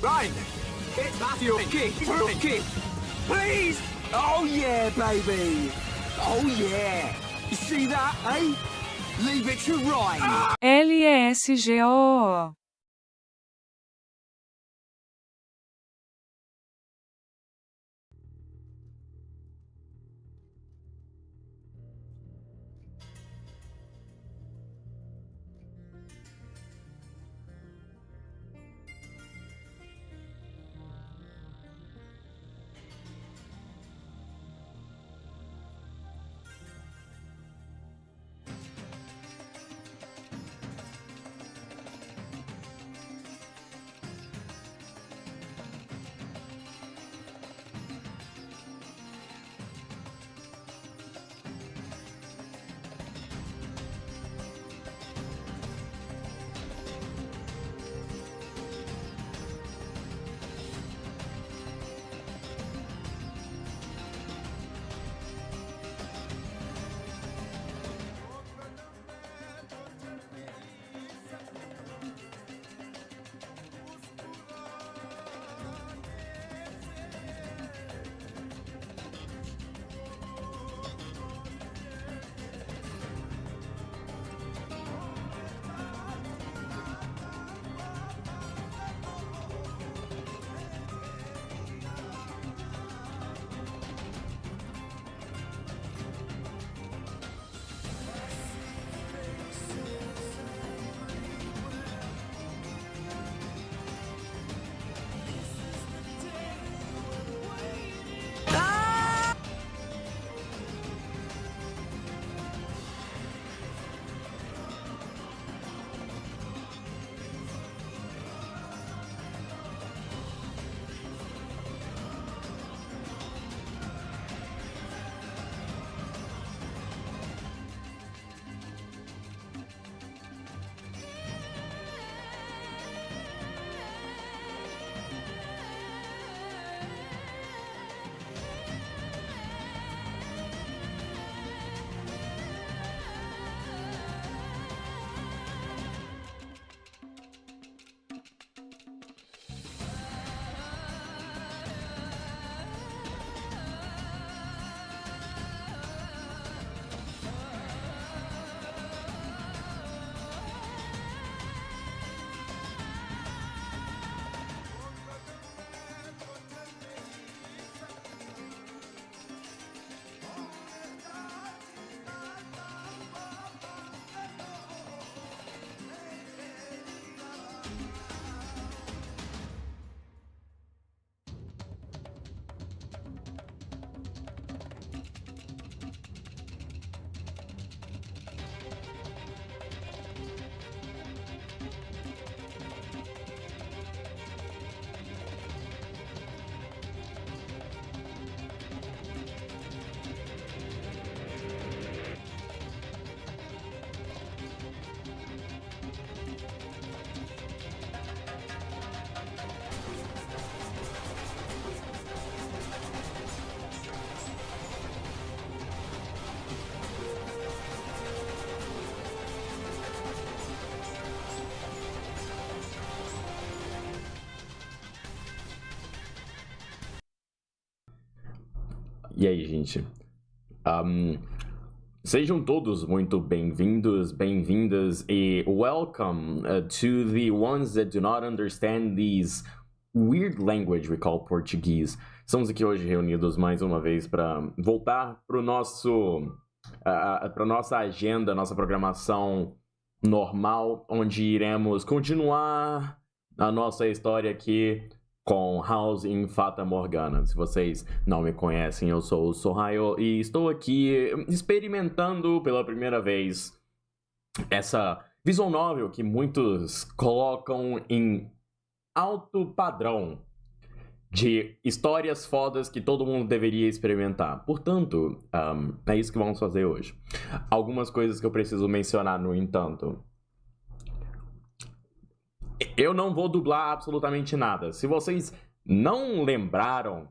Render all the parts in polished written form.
Fine. Get back your key. Please. Oh yeah, baby. Oh yeah. You see that, eh? Leave it to Ryan. LSGOO. E aí, gente? Sejam todos muito bem-vindos, bem-vindas, e welcome to the ones that do not understand this weird language we call Portuguese. Estamos aqui hoje reunidos mais uma vez para voltar para nossa agenda, nossa programação normal, onde iremos continuar a nossa história aqui com House em Fata Morgana. Se vocês não me conhecem, eu sou o Sorraio e estou aqui experimentando pela primeira vez essa visual novel que muitos colocam em alto padrão de histórias fodas que todo mundo deveria experimentar. Portanto, é isso que vamos fazer hoje. Algumas coisas que eu preciso mencionar, no entanto. Eu não vou dublar absolutamente nada. Se vocês não lembraram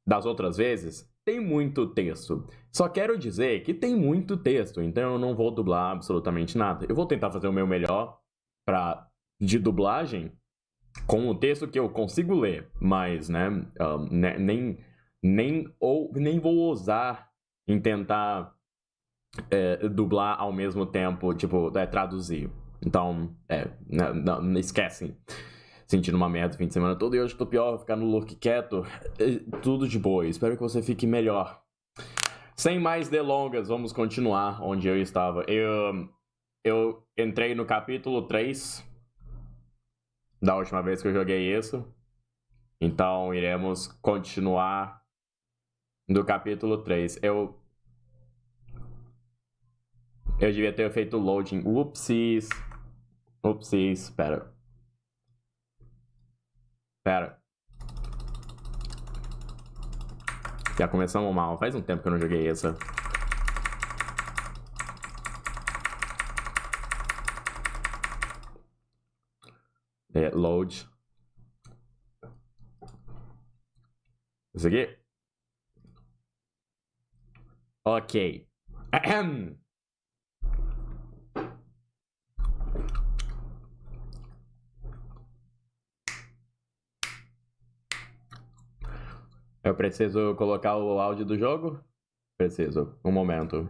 das outras vezes, tem muito texto. Só quero dizer que tem muito texto, então eu não vou dublar absolutamente nada. Eu vou tentar fazer o meu melhor de dublagem, com o texto que eu consigo ler, mas, né, nem vou ousar em tentar dublar ao mesmo tempo, tipo, traduzir. Então, não esquecem. Sentindo uma merda o fim de semana todo e hoje tô pior, ficar no look quieto. Tudo de boa, espero que você fique melhor. Sem mais delongas, vamos continuar onde eu estava. Eu entrei no capítulo 3 da última vez que eu joguei isso. Então, iremos continuar do capítulo 3. Eu devia ter feito loading. Upsis, pera. Já começamos mal. Faz um tempo que eu não joguei essa. Load. Isso aqui. Ok. Eu preciso colocar o áudio do jogo? Preciso. Um momento.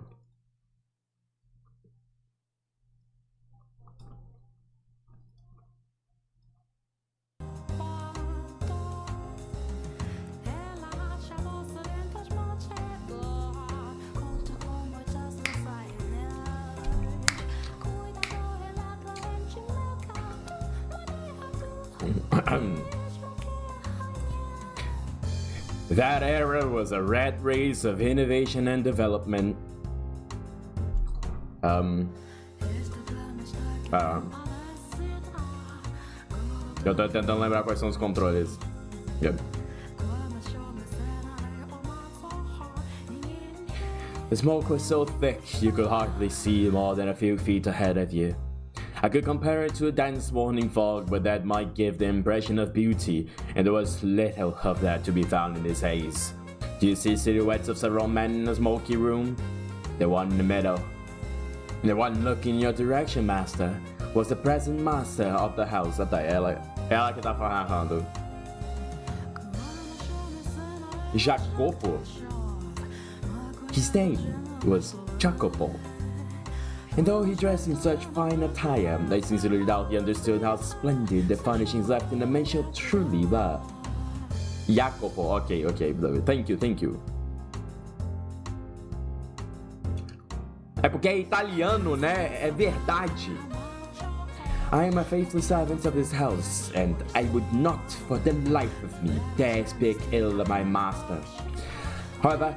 That era was a rat race of innovation and development. Eu tô tentando lembrar quais são os controles. Yep. The smoke was so thick you could hardly see more than a few feet ahead of you. I could compare it to a dense morning fog, but that might give the impression of beauty, and there was little of that to be found in this haze. Do you see silhouettes of several men in a smoky room? The one in the middle. The one looking in your direction, master, was the present master of the house. Ela que tá falando. Jacopo. His name was Jacopo. And though he dressed in such fine attire, I sincerely doubt he understood how splendid the furnishings left in the mansion truly were. Jacopo, okay, thank you. É porque é italiano, né? É verdade. I am a faithful servant of this house, and I would not, for the life of me, dare speak ill of my master. However,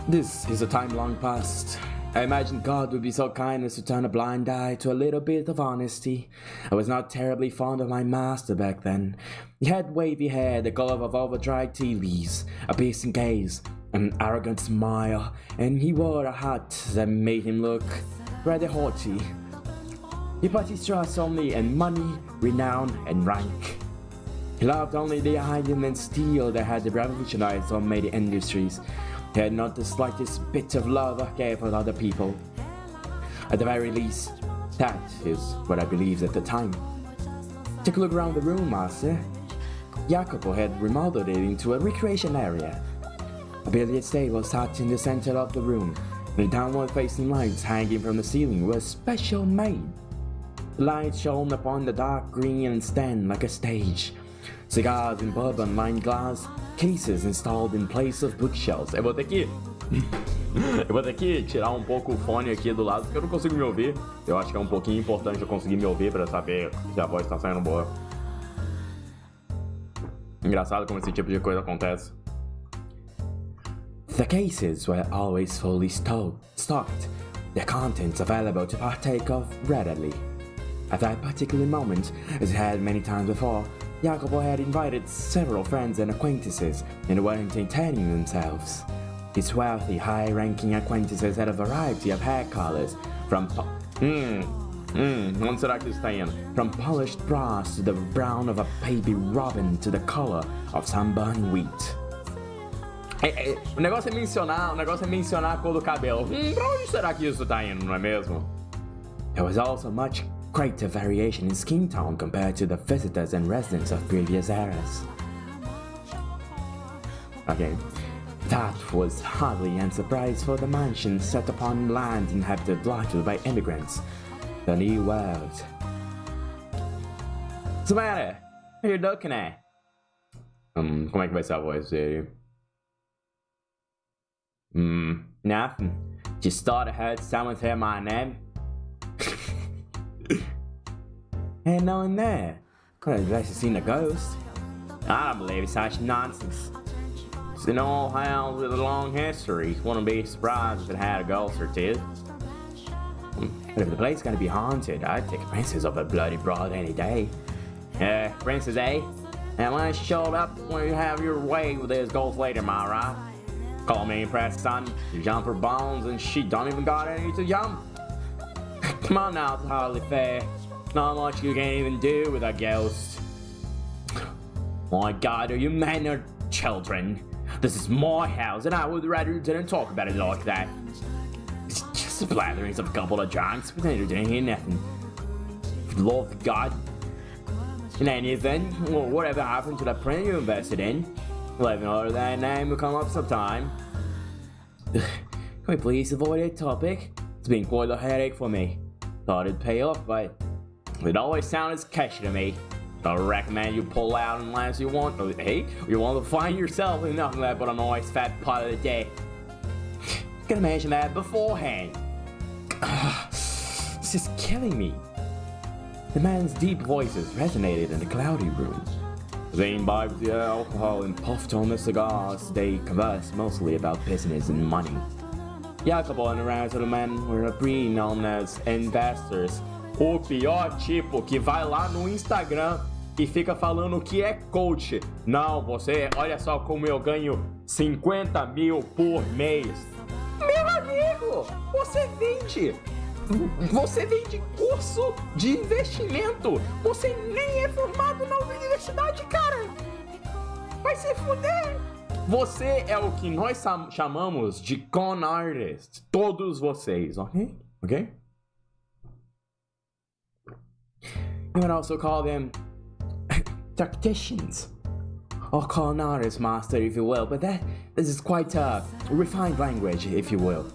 this is a time long past. I imagine God would be so kind as to turn a blind eye to a little bit of honesty. I was not terribly fond of my master back then. He had wavy hair, the color of over-dried tea leaves, a piercing gaze, an arrogant smile, and he wore a hat that made him look rather haughty. He put his trust only in money, renown, and rank. He loved only the iron and steel that had revolutionized so many industries. He had not the slightest bit of love or care for other people. At the very least, that is what I believed at the time. Take a look around the room, master. Jacopo had remodeled it into a recreation area. A billiard table sat in the center of the room, and the downward-facing lights hanging from the ceiling were special made. The lights shone upon the dark green stand like a stage. Cigars in bourbon-lined glass cases installed in place of bookshelves. Eu vou ter que tirar um pouco o fone aqui do lado, porque eu não consigo me ouvir. Eu acho que é um pouquinho importante eu conseguir me ouvir pra saber se a voz tá saindo boa. Engraçado como esse tipo de coisa acontece. The cases were always fully stocked, their contents available to partake of readily. At that particular moment, as it had many times before, Jacopo had invited several friends and acquaintances and were entertaining themselves. His wealthy, high-ranking acquaintances had a variety of hair colors, from onde será que isso está indo? From polished brass to the brown of a baby robin to the color of sunburned wheat. O negócio é mencionar a cor do cabelo. Pra onde será que isso tá indo, não é mesmo? There was also much greater variation in skin tone compared to the visitors and residents of previous eras. Okay, that was hardly a surprise for the mansion set upon land inhabited largely by immigrants. The New World. What's the matter? What are you looking at? Como é que vai ser a voz dele? Nothing. Just thought I heard someone say my name. Ain't no one there. Could have actually seen a ghost. I don't believe it's such nonsense. It's an old house with a long history. Wouldn't be surprised if it had a ghost or two. But if the place is gonna be haunted, I'd take a princess off a bloody broad any day. Princess, eh? And when she showed up, when you have your way with this ghost later, my right? Call me impressed, son. You jump her bones and she don't even got any to jump. Come on now, it's hardly fair. Not much you can even do with a ghost. My God, are you men or children? This is my house and I would rather you didn't talk about it like that. It's just the blatherings of a couple of drunks, but they didn't hear nothing. For the love of God. And anything, well, whatever happened to that print you invested in? Let me know that name will come up sometime. Can we please avoid that topic? It's been quite a headache for me. Thought it'd pay off, but it always sounded sketchy to me. I recommend you pull out unless you want. Hey, you want to find yourself in nothing but a nice fat pot of the day. You can mention that beforehand. It's just killing me. The man's deep voices resonated in the cloudy room. They imbibed the alcohol and puffed on the cigars. They conversed mostly about business and money. Jacobo and the rest of the men were known as investors. O pior tipo que vai lá no Instagram e fica falando que é coach. Não, você, olha só como eu ganho 50 mil por mês. Meu amigo, você vende curso de investimento. Você nem é formado na universidade, cara. Vai se fuder. Você é o que nós chamamos de con artist. Todos vocês, ok? Ok? You would also call them tacticians. Or con artist master, if you will. But this is quite a refined language, if you will.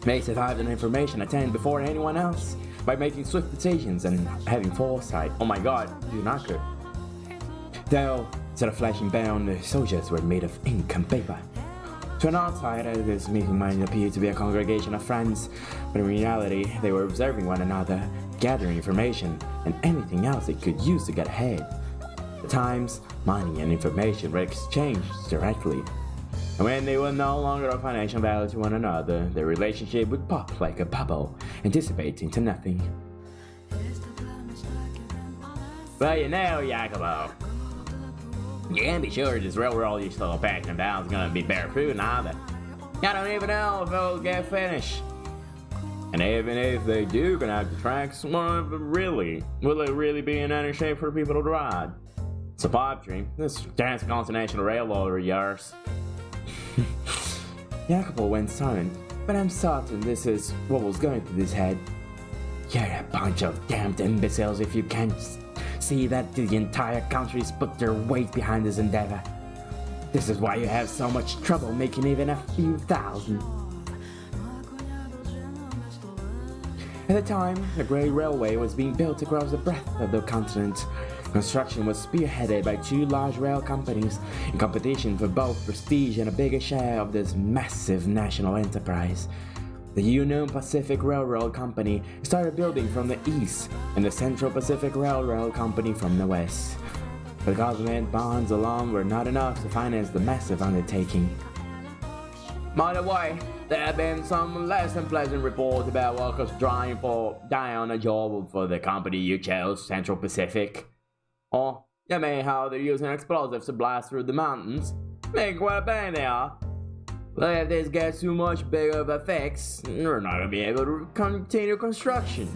They survive the information attained before anyone else by making swift decisions and having foresight. Oh my God, you're not good. Though, instead of flashing bound, the soldiers were made of ink and paper. To an outsider, this meeting might appear to be a congregation of friends, but in reality, they were observing one another, gathering information, and anything else they could use to get ahead. At times, money and information were exchanged directly. And when they were no longer of financial value to one another, their relationship would pop like a bubble and dissipate into nothing. Well, you know, Jacobo, you can't be sure this railroad you're still passionate about is gonna be bear fruit either. I don't even know if it'll get finished. And even if they do connect the tracks, will it really be in any shape for people to ride? It's a pipe dream, this transcontinental railroad of yours. Jacobo went silent, but I'm certain this is what was going through his head. You're a bunch of damned imbeciles if you can't see that the entire country's put their weight behind this endeavor. This is why you have so much trouble making even a few thousand. At the time, the Great Railway was being built across the breadth of the continent. Construction was spearheaded by two large rail companies in competition for both prestige and a bigger share of this massive national enterprise. The Union Pacific Railroad Company started building from the east and the Central Pacific Railroad Company from the west. But government bonds alone were not enough to finance the massive undertaking. By the way, there have been some less than pleasant reports about workers dying on a job for the company you chose, Central Pacific. Or, you mean how they're using explosives to blast through the mountains? Think what bad they are. But if this gets too much bigger of a fix, we're not gonna be able to continue construction.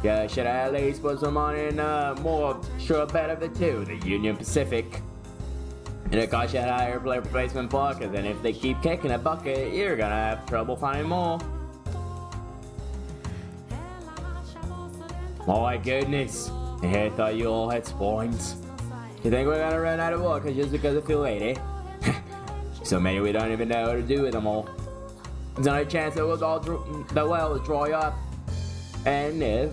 You should at least put some money in a more sure bet of the two, the Union Pacific. And it costs you a higher replacement bucket, and if they keep kicking a bucket, you're gonna have trouble finding more. My goodness, I thought you all had spines. You think we're gonna run out of water just because of you, lady? So many we don't even know what to do with them all. There's not a chance that the well will dry up. And if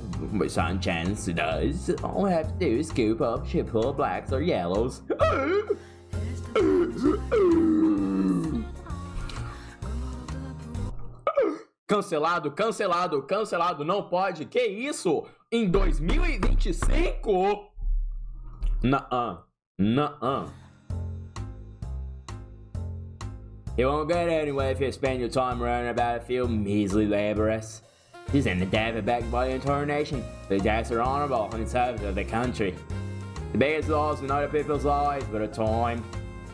some chance it does, all we have to do is scoop up a ship full of blacks or yellows. Cancelado, cancelado, cancelado, não pode. Que isso? Em 2025? Nuh-uh. Nuh-uh. You won't get anywhere if you spend your time running about a few measly laborers. This isn't the devil backed by the entire nation. The jacks are honorable and service of the country. The biggest loss in other people's lives, but a time.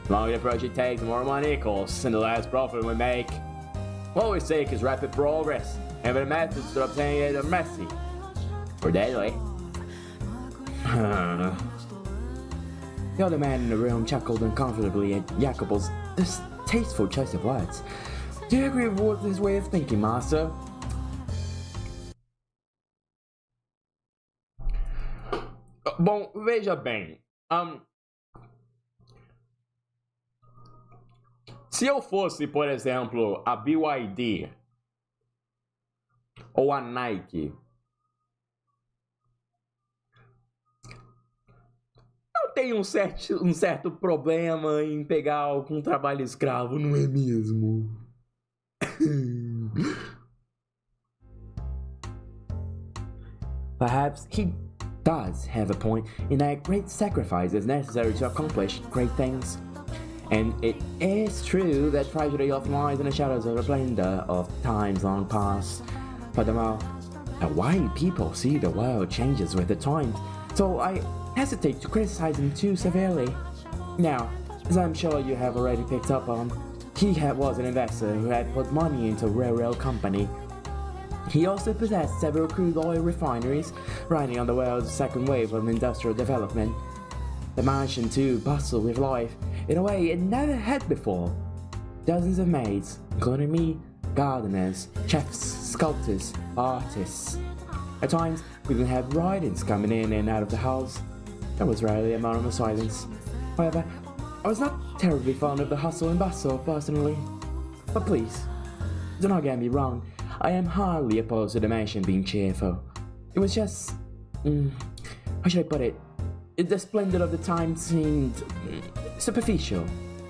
The longer the project takes, the more money it costs, and the less profit we make. What we seek is rapid progress, and the methods to obtaining it are messy or deadly. The other man in the room chuckled uncomfortably at Jacob's distasteful choice of words. Do you agree with his way of thinking, master? Bom, veja bem. Se eu fosse, por exemplo, a BYD ou a Nike, não tem um certo problema em pegar algum trabalho escravo, não é mesmo? Perhaps he does have a point in that great sacrifice is necessary to accomplish great things. And it is true that tragedy often lies in the shadows of the splendor of times long past. Furthermore, the way people see the world changes with the times, so I hesitate to criticize him too severely. Now, as I'm sure you have already picked up on, he was an investor who had put money into a railroad company. He also possessed several crude oil refineries, riding on the world's second wave of industrial development. The mansion too bustled with life in a way it never had before. Dozens of maids, including me, gardeners, chefs, sculptors, artists. At times, we even had riders coming in and out of the house. There was rarely a moment of silence. However, I was not terribly fond of the hustle and bustle personally. But please, do not get me wrong, I am hardly opposed to the mansion being cheerful. It was just... how should I put it? The splendor of the time seemed superficial,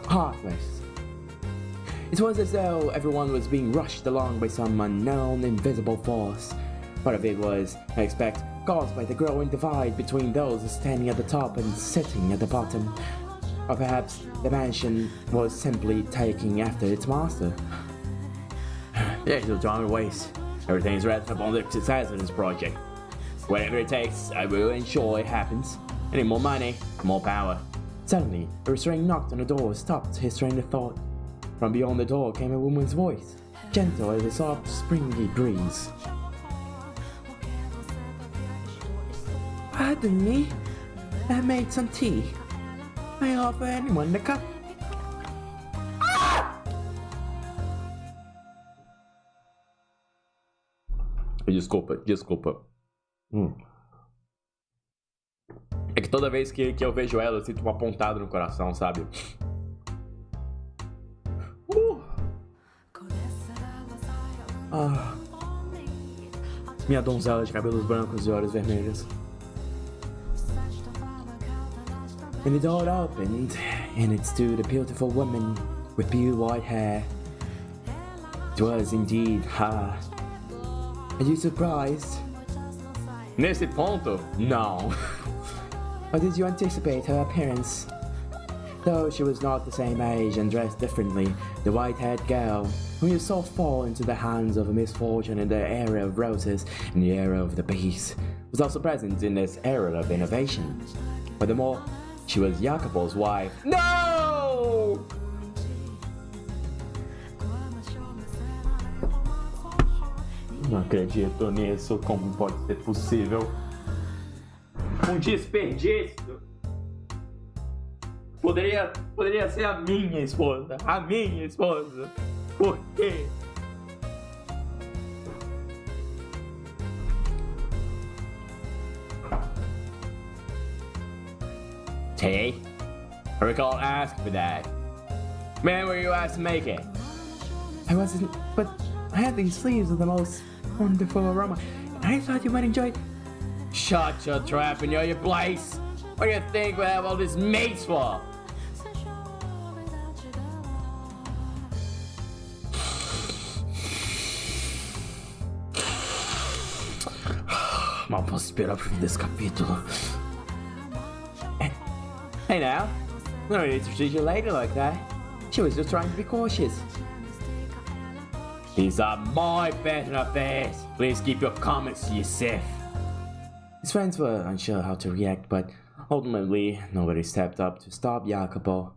heartless. It was as though everyone was being rushed along by some unknown, invisible force. Part of it was, I expect, caused by the growing divide between those standing at the top and sitting at the bottom. Or perhaps the mansion was simply taking after its master. There's no time to waste. Everything's rested upon the success of this project. Whatever it takes, I will ensure it happens. Any more money, more power. Suddenly, a restrained knock on the door stopped his train of thought. From beyond the door came a woman's voice, gentle as a soft, springy breeze. Pardon me, I made some tea. May I offer anyone a cup? Desculpa. É que toda vez que eu vejo ela, eu sinto uma pontada no coração, sabe? Minha donzela de cabelos brancos e olhos vermelhos. And the door opened, and it stood a beautiful woman with pure white hair. It was indeed her. Are you surprised? Nesse ponto, não. Or did you anticipate her appearance? Though she was not the same age and dressed differently, the white-haired girl, whom you saw fall into the hands of a misfortune in the era of roses and the era of the bees, was also present in this era of innovation. Furthermore, she was Jacob's wife. No! Não acredito nisso, como pode ser possível? Um desperdício! Poderia ser a minha esposa. A minha esposa. Por quê? Tea? I recall asking for that. Man, were you asked to make it? I wasn't, but I had these sleeves with the most wonderful aroma. I thought you might enjoy it. Shut your trap and your place. What do you think we have all this mates for? Mal posso esperar pro fim desse capítulo. Hey now, no need to treat your lady like that. She was just trying to be cautious. These are my personal affairs. Please keep your comments to yourself. His friends were unsure how to react, but ultimately nobody stepped up to stop Jacopo.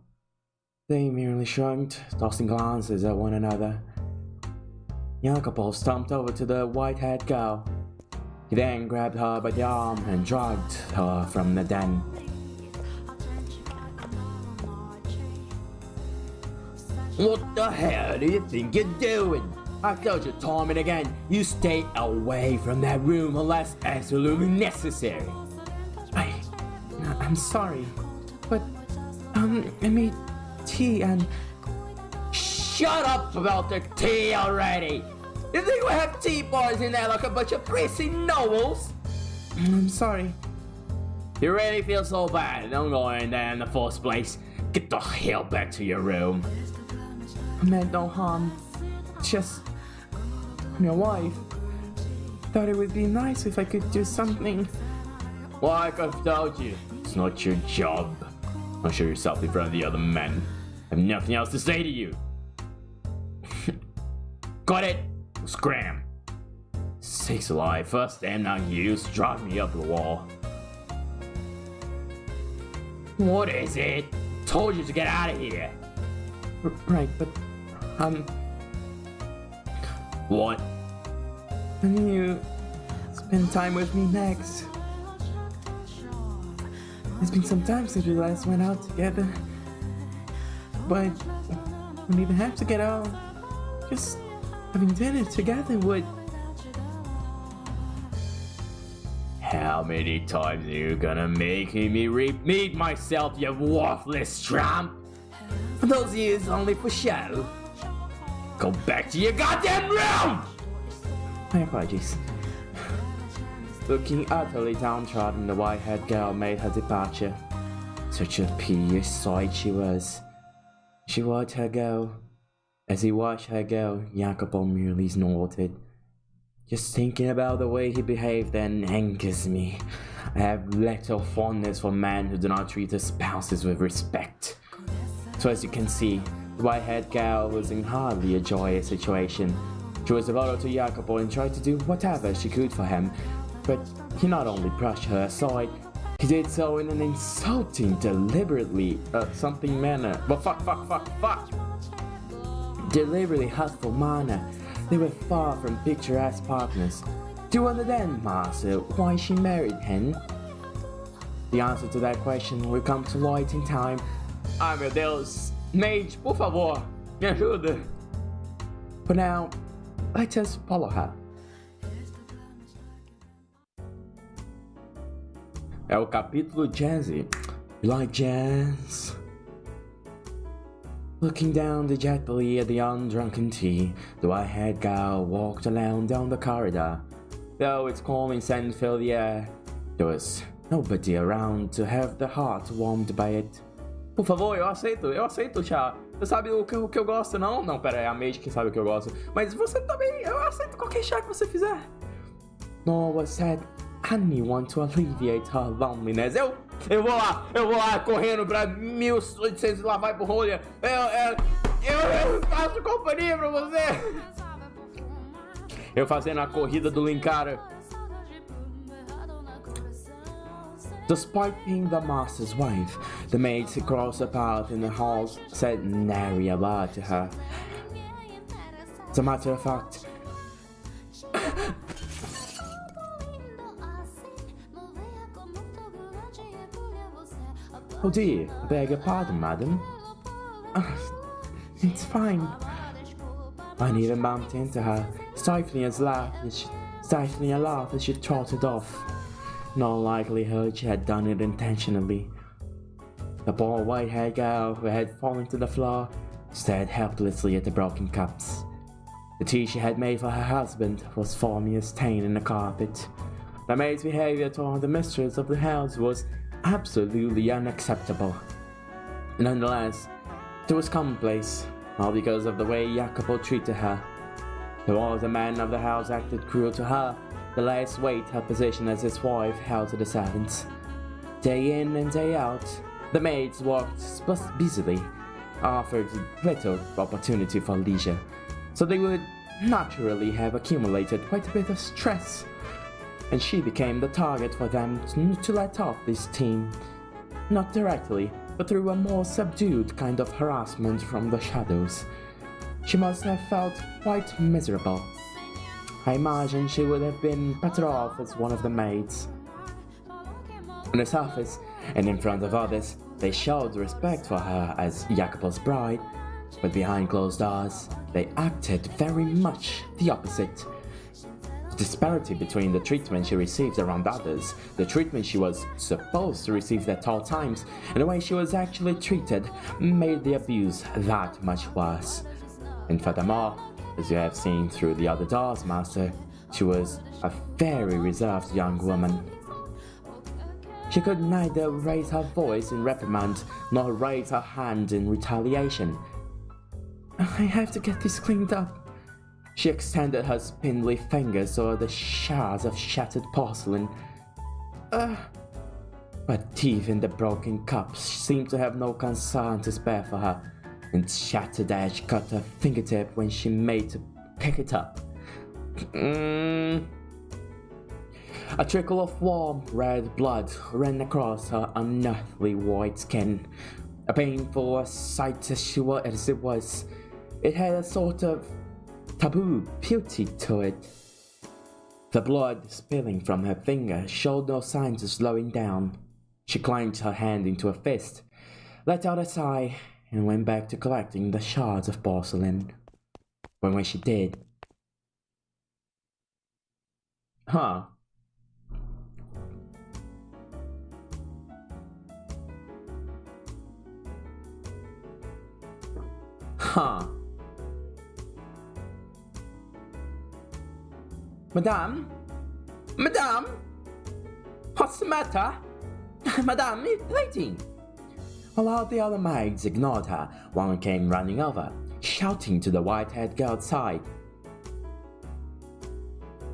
They merely shrugged, tossing glances at one another. Jacopo stomped over to the white-haired girl. He then grabbed her by the arm and dragged her from the den. What the hell do you think you're doing? I told you time and again, you stay away from that room unless absolutely necessary. I'm sorry, but I made tea and... Shut up about the tea already! You think we have tea bars in there like a bunch of prissy nobles? I'm sorry. You really feel so bad, don't go in there in the first place. Get the hell back to your room. I meant no harm. Just... I'm your wife. Thought it would be nice if I could do something. Like I've told you, it's not your job. Don't show yourself in front of the other men. I have nothing else to say to you. Got it? Scram. Sakes alive, first damn now you drive me up the wall. What is it? Told you to get out of here. Right, but what? When you spend time with me next. It's been some time since we last went out together. But we don't even have to get out. Just having dinner together would... How many times are you gonna make me repeat myself, you worthless tramp? Those years only for show. Go back to your goddamn room! My apologies. Looking utterly downtrodden, the white-haired girl made her departure. Such a piteous sight she was. She watched her go. As he watched her go, Jacopo merely snorted. Just thinking about the way he behaved then angers me. I have little fondness for men who do not treat their spouses with respect. So as you can see, the white-haired girl was in hardly a joyous situation. She was devoted to Jacopo and tried to do whatever she could for him, but he not only brushed her aside, he did so in an insulting, deliberately, deliberately hurtful manner. They were far from picturesque partners. Do you wonder then, Master, why she married him? The answer to that question will come to light in time. Ai meu Deus, Mage, por favor, me ajuda. For now, let us follow her. É o capítulo Jazzy. You like jazz? Looking down dejectedly at the undrunken tea, the white-haired girl walked alone down the corridor. Though its calming scent filled the air, there was nobody around to have the heart warmed by it. Por favor, eu aceito chá. Você sabe o que eu gosto, não? Não, pera, é a Mage que sabe o que eu gosto. Mas você também, eu aceito qualquer chá que você fizer. Nor was that anyone to alleviate her loneliness. Eu vou lá correndo pra 1800 lá vai pro rolha. Eu faço companhia pra você. Eu fazendo a corrida do Linkara. Despite being the master's wife, the maids across the path in the halls said nary a word to her. As a matter of fact, oh dear, I beg your pardon, madam. It's fine. I even bumped into her, stifling a laugh as she trotted off. In all likelihood, she had done it intentionally. The poor white-haired girl who had fallen to the floor stared helplessly at the broken cups. The tea she had made for her husband was forming a stain in the carpet. The maid's behavior toward the mistress of the house was absolutely unacceptable. Nonetheless, it was commonplace, all because of the way Jacopo treated her. Though the man of the house acted cruel to her, the less weight her position as his wife held to the servants. Day in and day out, the maids worked busily, offered little opportunity for leisure, so they would naturally have accumulated quite a bit of stress, and she became the target for them to let off this steam, not directly, but through a more subdued kind of harassment from the shadows. She must have felt quite miserable. I imagine she would have been better off as one of the maids. On the surface, and in front of others, they showed respect for her as Jacopo's bride, but behind closed doors, they acted very much the opposite. The disparity between the treatment she received around others, the treatment she was supposed to receive at all times, and the way she was actually treated made the abuse that much worse. And furthermore, as you have seen through the other doors, Master, she was a very reserved young woman. She could neither raise her voice in reprimand nor raise her hand in retaliation. I have to get this cleaned up. She extended her spindly fingers over the shards of shattered porcelain. But even the broken cups seemed to have no concern to spare for her, and shattered edge cut her fingertip when she made to pick it up. A trickle of warm red blood ran across her unearthly white skin. A painful sight as it was, it had a sort of taboo beauty to it. The blood spilling from her finger showed no signs of slowing down. She clenched her hand into a fist, let out a sigh, and went back to collecting the shards of porcelain. But when she did... Huh. Madame? Madame? What's the matter? Madame is bleeding. All the other maids ignored her, one came running over, shouting to the white-haired girl outside.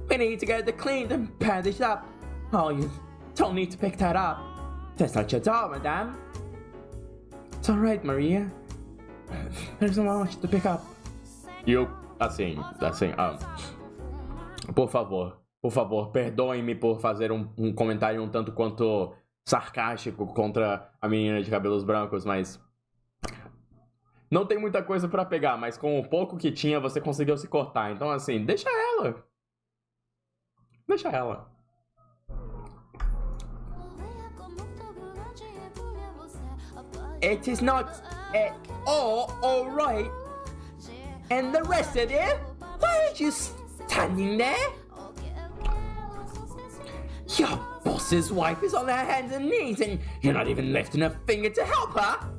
We need to get it cleaned and bandaged up. Oh, you don't need to pick that up. That's not your doll, madame. It's alright, Maria. There's not much to pick up. Por favor, perdoem-me por fazer um comentário um tanto quanto sarcástico contra a menina de cabelos brancos, mas não tem muita coisa pra pegar, mas com o pouco que tinha você conseguiu se cortar, então assim, deixa ela. It is not at all alright. And the rest of you? Why are you standing there? Your boss's wife is on her hands and knees and you're not even lifting a finger to help her?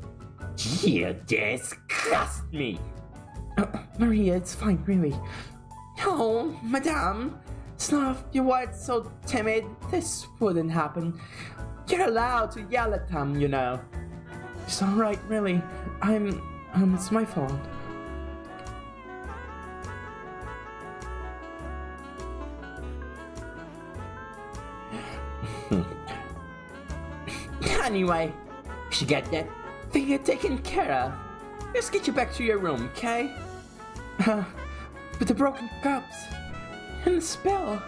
You disgust me. Maria, it's fine, really. Oh, madame, it's not if you weren't so timid. This wouldn't happen. You're allowed to yell at them, you know. It's alright, really. It's my fault. Anyway, we should get that finger taken care of. Let's get you back to your room, okay? But the broken cups and the spill.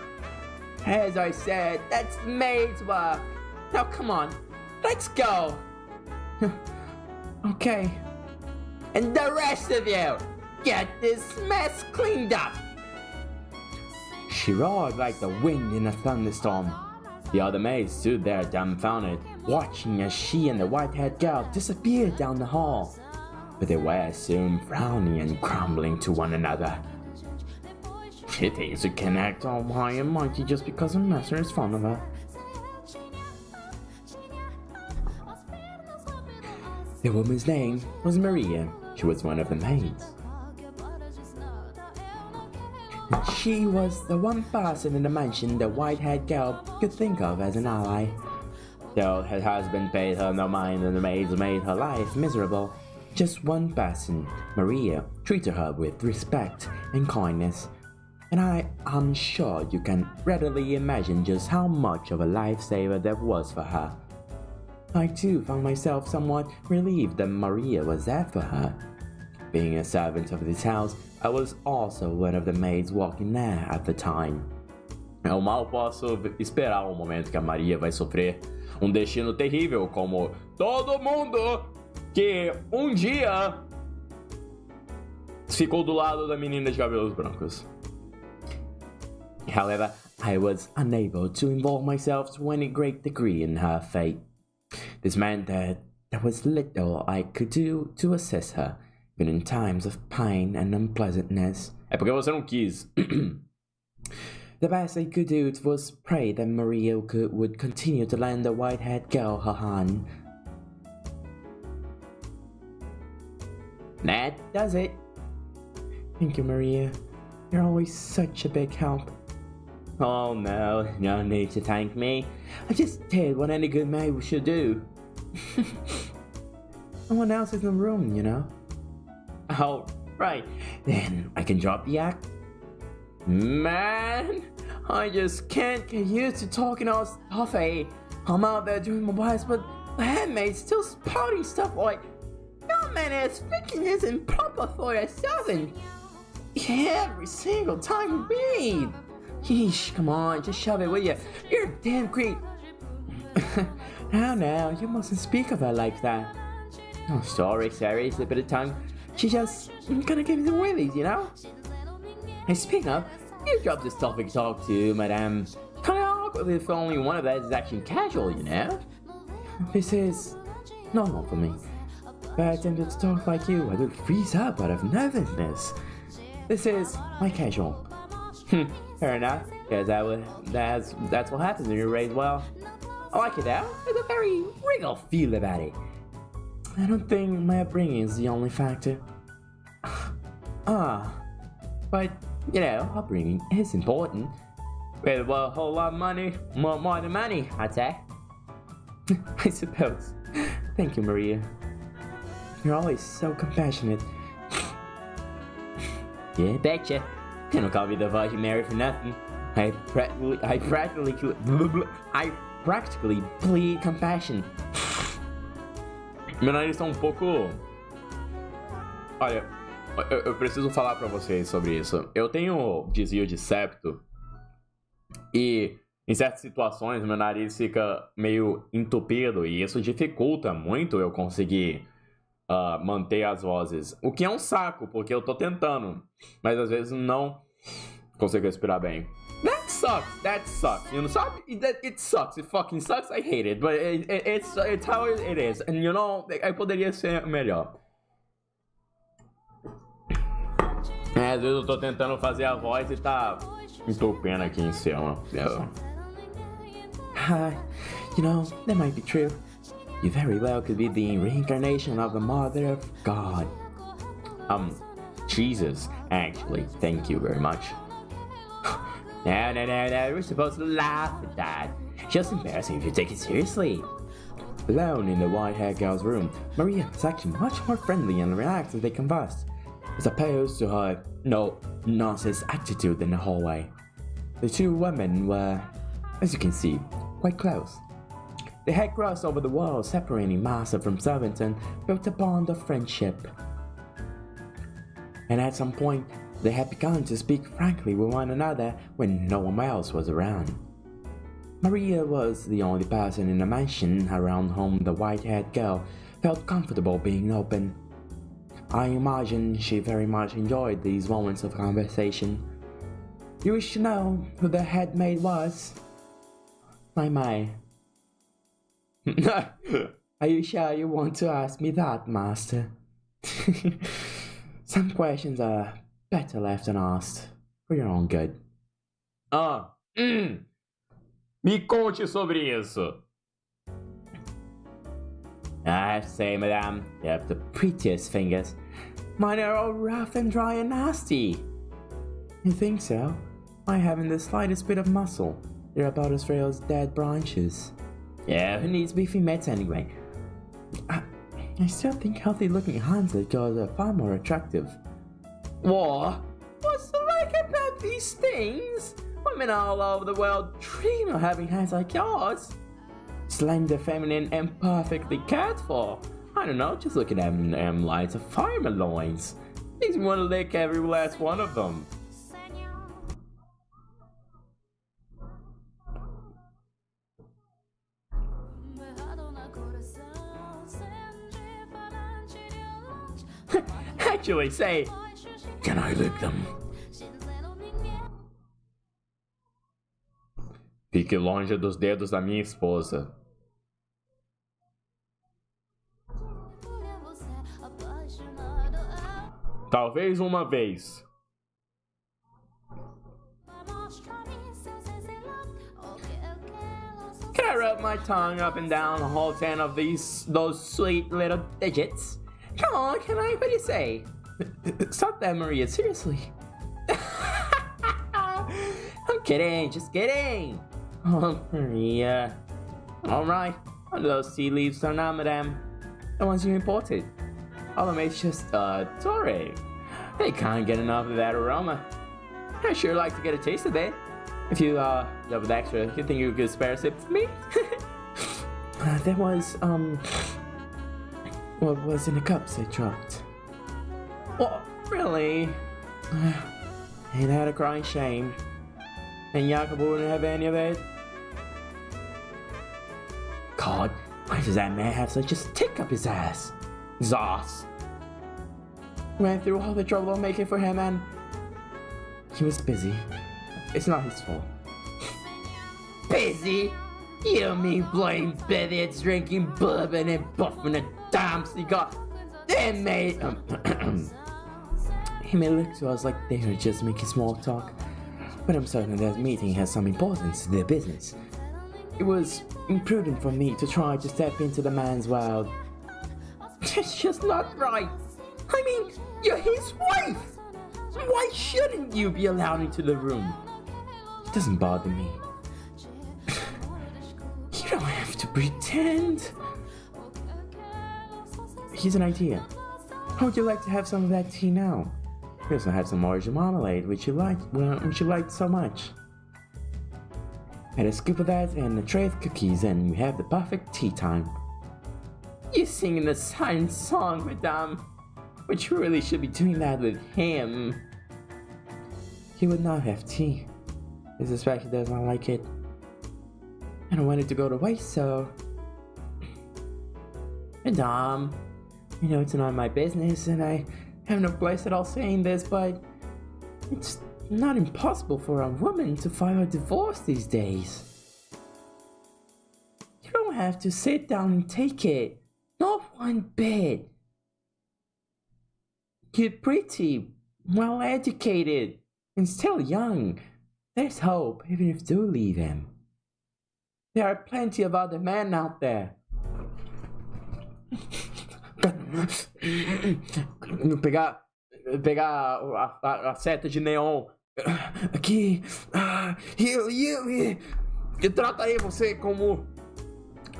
As I said, that's the maid's work. Now come on, let's go. Okay. And the rest of you, get this mess cleaned up. She roared like the wind in a thunderstorm. The other maids stood there dumbfounded, watching as she and the white-haired girl disappeared down the hall. But they were soon frowning and grumbling to one another. She thinks she can act all high and mighty just because her master is fond of her. The woman's name was Maria. She was one of the maids. She was the one person in the mansion the white-haired girl could think of as an ally. Though her husband paid her no mind and the maids made her life miserable, just one person, Maria, treated her with respect and kindness. And I am sure you can readily imagine just how much of a lifesaver that was for her. I too found myself somewhat relieved that Maria was there for her. Being a servant of this house, I was also one of the maids working there at the time. Eu mal posso esperar o momento que a Maria vai sofrer um destino terrível como todo mundo que dia ficou do lado da menina de cabelos brancos. However, I was unable to involve myself to any great degree in her fate. This meant that there was little I could do to assist her, even in times of pain and unpleasantness. É porque você não quis. The best I could do was pray that Maria would continue to lend the white-haired girl her hand. That does it. Thank you, Maria. You're always such a big help. Oh no, no need to thank me. I just did what any good maid should do. No one else is in the room, you know. Oh, right. Then I can drop the act. Man, I just can't get used to talking all stuffy. I'm out there doing my best, but the handmaid's still spouting stuff like, "No man, ass speaking isn't proper for a servant." Every single time we meet. Yeesh, come on, just shove it, will you? You're a damn creep. Now, you mustn't speak of her like that. Oh, sorry, slip of the tongue. She just gonna give me the willies, you know? And speaking of, you dropped this topic talk to Madame. Kinda awkward if only one of us is acting casual, you know? This is normal for me. If I attempted to talk like you, I would freeze up out of nervousness. This is my casual. Fair enough, because that's what happens when you're raised well. I like it though. There's a very regal feel about it. I don't think my upbringing is the only factor. But, you know, upbringing is important. With a whole lot of money, more than money, I'd say. I suppose. Thank you, Maria. You're always so compassionate. Yeah, betcha. You don't call me the Virgin Mary for nothing. I practically bleed compassion. Meu nariz tá um pouco... Olha, eu preciso falar pra vocês sobre isso. Eu tenho desvio de septo e em certas situações meu nariz fica meio entupido e isso dificulta muito eu conseguir manter as vozes. O que é um saco, porque eu tô tentando, mas às vezes não consigo respirar bem. That sucks, you know, it sucks, it fucking sucks, I hate it, but it's how it is, and you know, I poderia ser melhor. Às vezes eu tô tentando fazer a voz e tá entupindo aqui em cima. You know, that might be true. You very well could be the reincarnation of the Mother of God. Jesus, actually, thank you very much. No, we're supposed to laugh at that. Just embarrassing if you take it seriously. Alone in the white-haired girl's room, Maria was actually much more friendly and relaxed as they conversed, as opposed to her no-nonsense attitude in the hallway. The two women were, as you can see, quite close. They had crossed over the wall separating master from servant and built a bond of friendship. And at some point, they had begun to speak frankly with one another when no one else was around. Maria was the only person in the mansion around whom the white-haired girl felt comfortable being open. I imagine she very much enjoyed these moments of conversation. You wish to know who the head maid was? My. Are you sure you want to ask me that, master? Some questions are better left unasked, for your own good. Me conte sobre isso. I have to say, madame, you have the prettiest fingers. Mine are all rough and dry and nasty. You think so? I haven't the slightest bit of muscle. They're about as frail as dead branches. Yeah, who needs beefy mitts anyway? I still think healthy-looking hands like yours are far more attractive. What? What's the like about these things? Women all over the world dream of having hands like yours. Slender, feminine, and perfectly cared for. I don't know, just looking at them lines of fireman loins. Makes me want to lick every last one of them. Actually, say, can I lick them? Fique longe dos dedos da minha esposa. Talvez uma vez. Can I rub my tongue up and down the whole 10 of those sweet little digits? Come on, can I? What do you say? Stop that, Maria, seriously. I'm kidding, just kidding. Oh, Maria. Alright, one of those tea leaves are not, madame. The ones you imported. All of them is just, Torre. They can't get enough of that aroma. I sure like to get a taste of it. If you, love it extra, you think you could spare a sip for me? There was, what was in the cups I dropped? Oh, really? Ain't that a crying shame? And Jacob wouldn't have any of it? God, why does that man have such a stick up his ass? His ass. Went through all the trouble of making for him and... he was busy. It's not his fault. Busy? You mean blowing billets, drinking bourbon and buffing a damn cigar? They made... He may look to us like they are just making small talk, but I'm certain that meeting has some importance to their business. It was imprudent for me to try to step into the man's world. It's just not right. I mean, you're his wife! Why shouldn't you be allowed into the room? It doesn't bother me. You don't have to pretend. Here's an idea. How would you like to have some of that tea now? We also have some orange marmalade, which you liked so much. Add a scoop of that and a tray of cookies, and we have the perfect tea time. You're singing the silent song, madame, but you really should be doing that with him. He would not have tea. He especially does not like it. I don't want it to go to waste, so... Madame, you know it's not my business, and I have no place at all saying this, but it's not impossible for a woman to file a divorce these days. You don't have to sit down and take it. Not one bit. You're pretty, well educated, and still young. There's hope, even if you do leave him. There are plenty of other men out there. Pegar a seta de neon. Aqui. Eu tratarei você como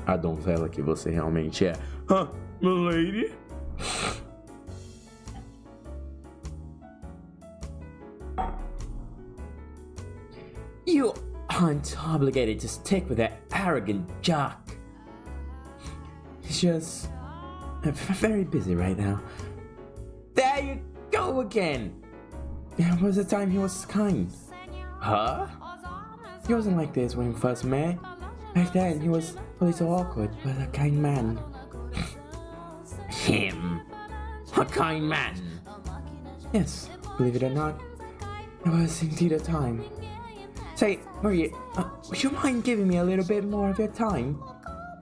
a donzela que você realmente é. Milady? You aren't obligated to stick with that arrogant jock. He's just very busy right now. There you go again! There was a time he was kind. Huh? He wasn't like this when we first met. Back then, he was a little awkward, but a kind man. Him? A kind man? Yes, believe it or not, it was indeed a time. Say, Maria, would you mind giving me a little bit more of your time?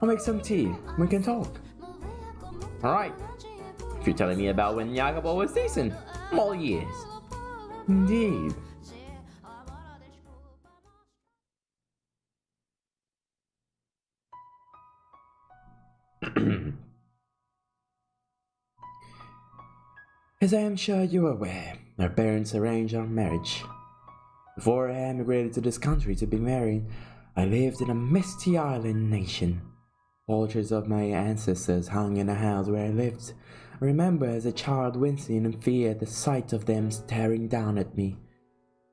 I'll make some tea. We can talk. Alright. If you're telling me about when Jacopo was decent, I'm all ears. Indeed. As I am sure you are aware, our parents arranged our marriage. Before I emigrated to this country to be married, I lived in a misty island nation. Portraits of my ancestors hung in the house where I lived. I remember as a child wincing in fear at the sight of them staring down at me.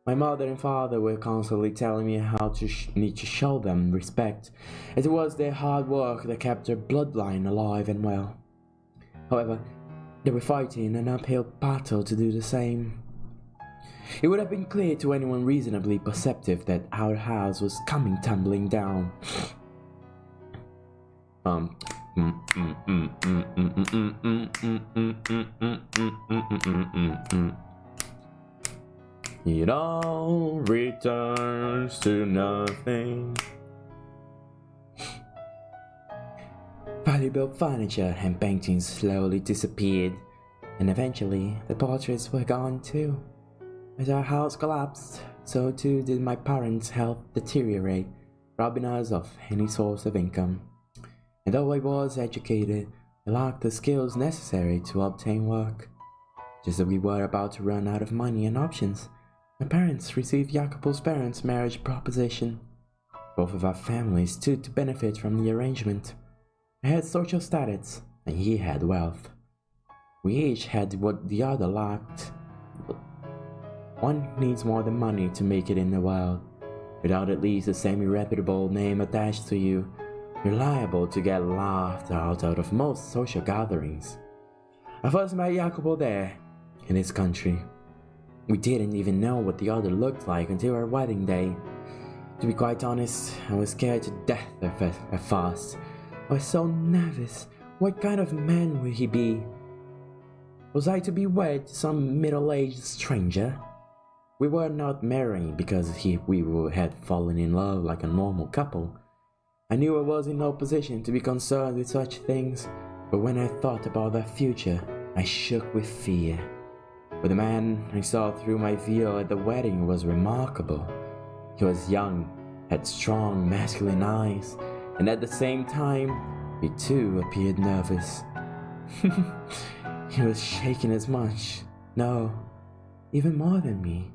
My mother and father were constantly telling me how to need to show them respect, as it was their hard work that kept their bloodline alive and well. However, they were fighting an uphill battle to do the same. It would have been clear to anyone reasonably perceptive that our house was coming tumbling down. It all returns to nothing. Valuable furniture and paintings slowly disappeared, and eventually the portraits were gone too. As our house collapsed, so too did my parents' health deteriorate, robbing us of any source of income. And though I was educated, I lacked the skills necessary to obtain work. Just as we were about to run out of money and options, my parents received Jacopo's parents' marriage proposition. Both of our families stood to benefit from the arrangement. I had social status, and he had wealth. We each had what the other lacked. One needs more than money to make it in the world. Without at least a semi-reputable name attached to you, you're liable to get laughed out of most social gatherings. I first met Jacopo there, in his country. We didn't even know what the other looked like until our wedding day. To be quite honest, I was scared to death at first. I was so nervous. What kind of man would he be? Was I to be wed to some middle-aged stranger? We were not marrying because we had fallen in love like a normal couple. I knew I was in no position to be concerned with such things, but when I thought about that future, I shook with fear. But the man I saw through my veil at the wedding was remarkable. He was young, had strong masculine eyes, and at the same time, he too appeared nervous. He was shaking as much, no, even more than me.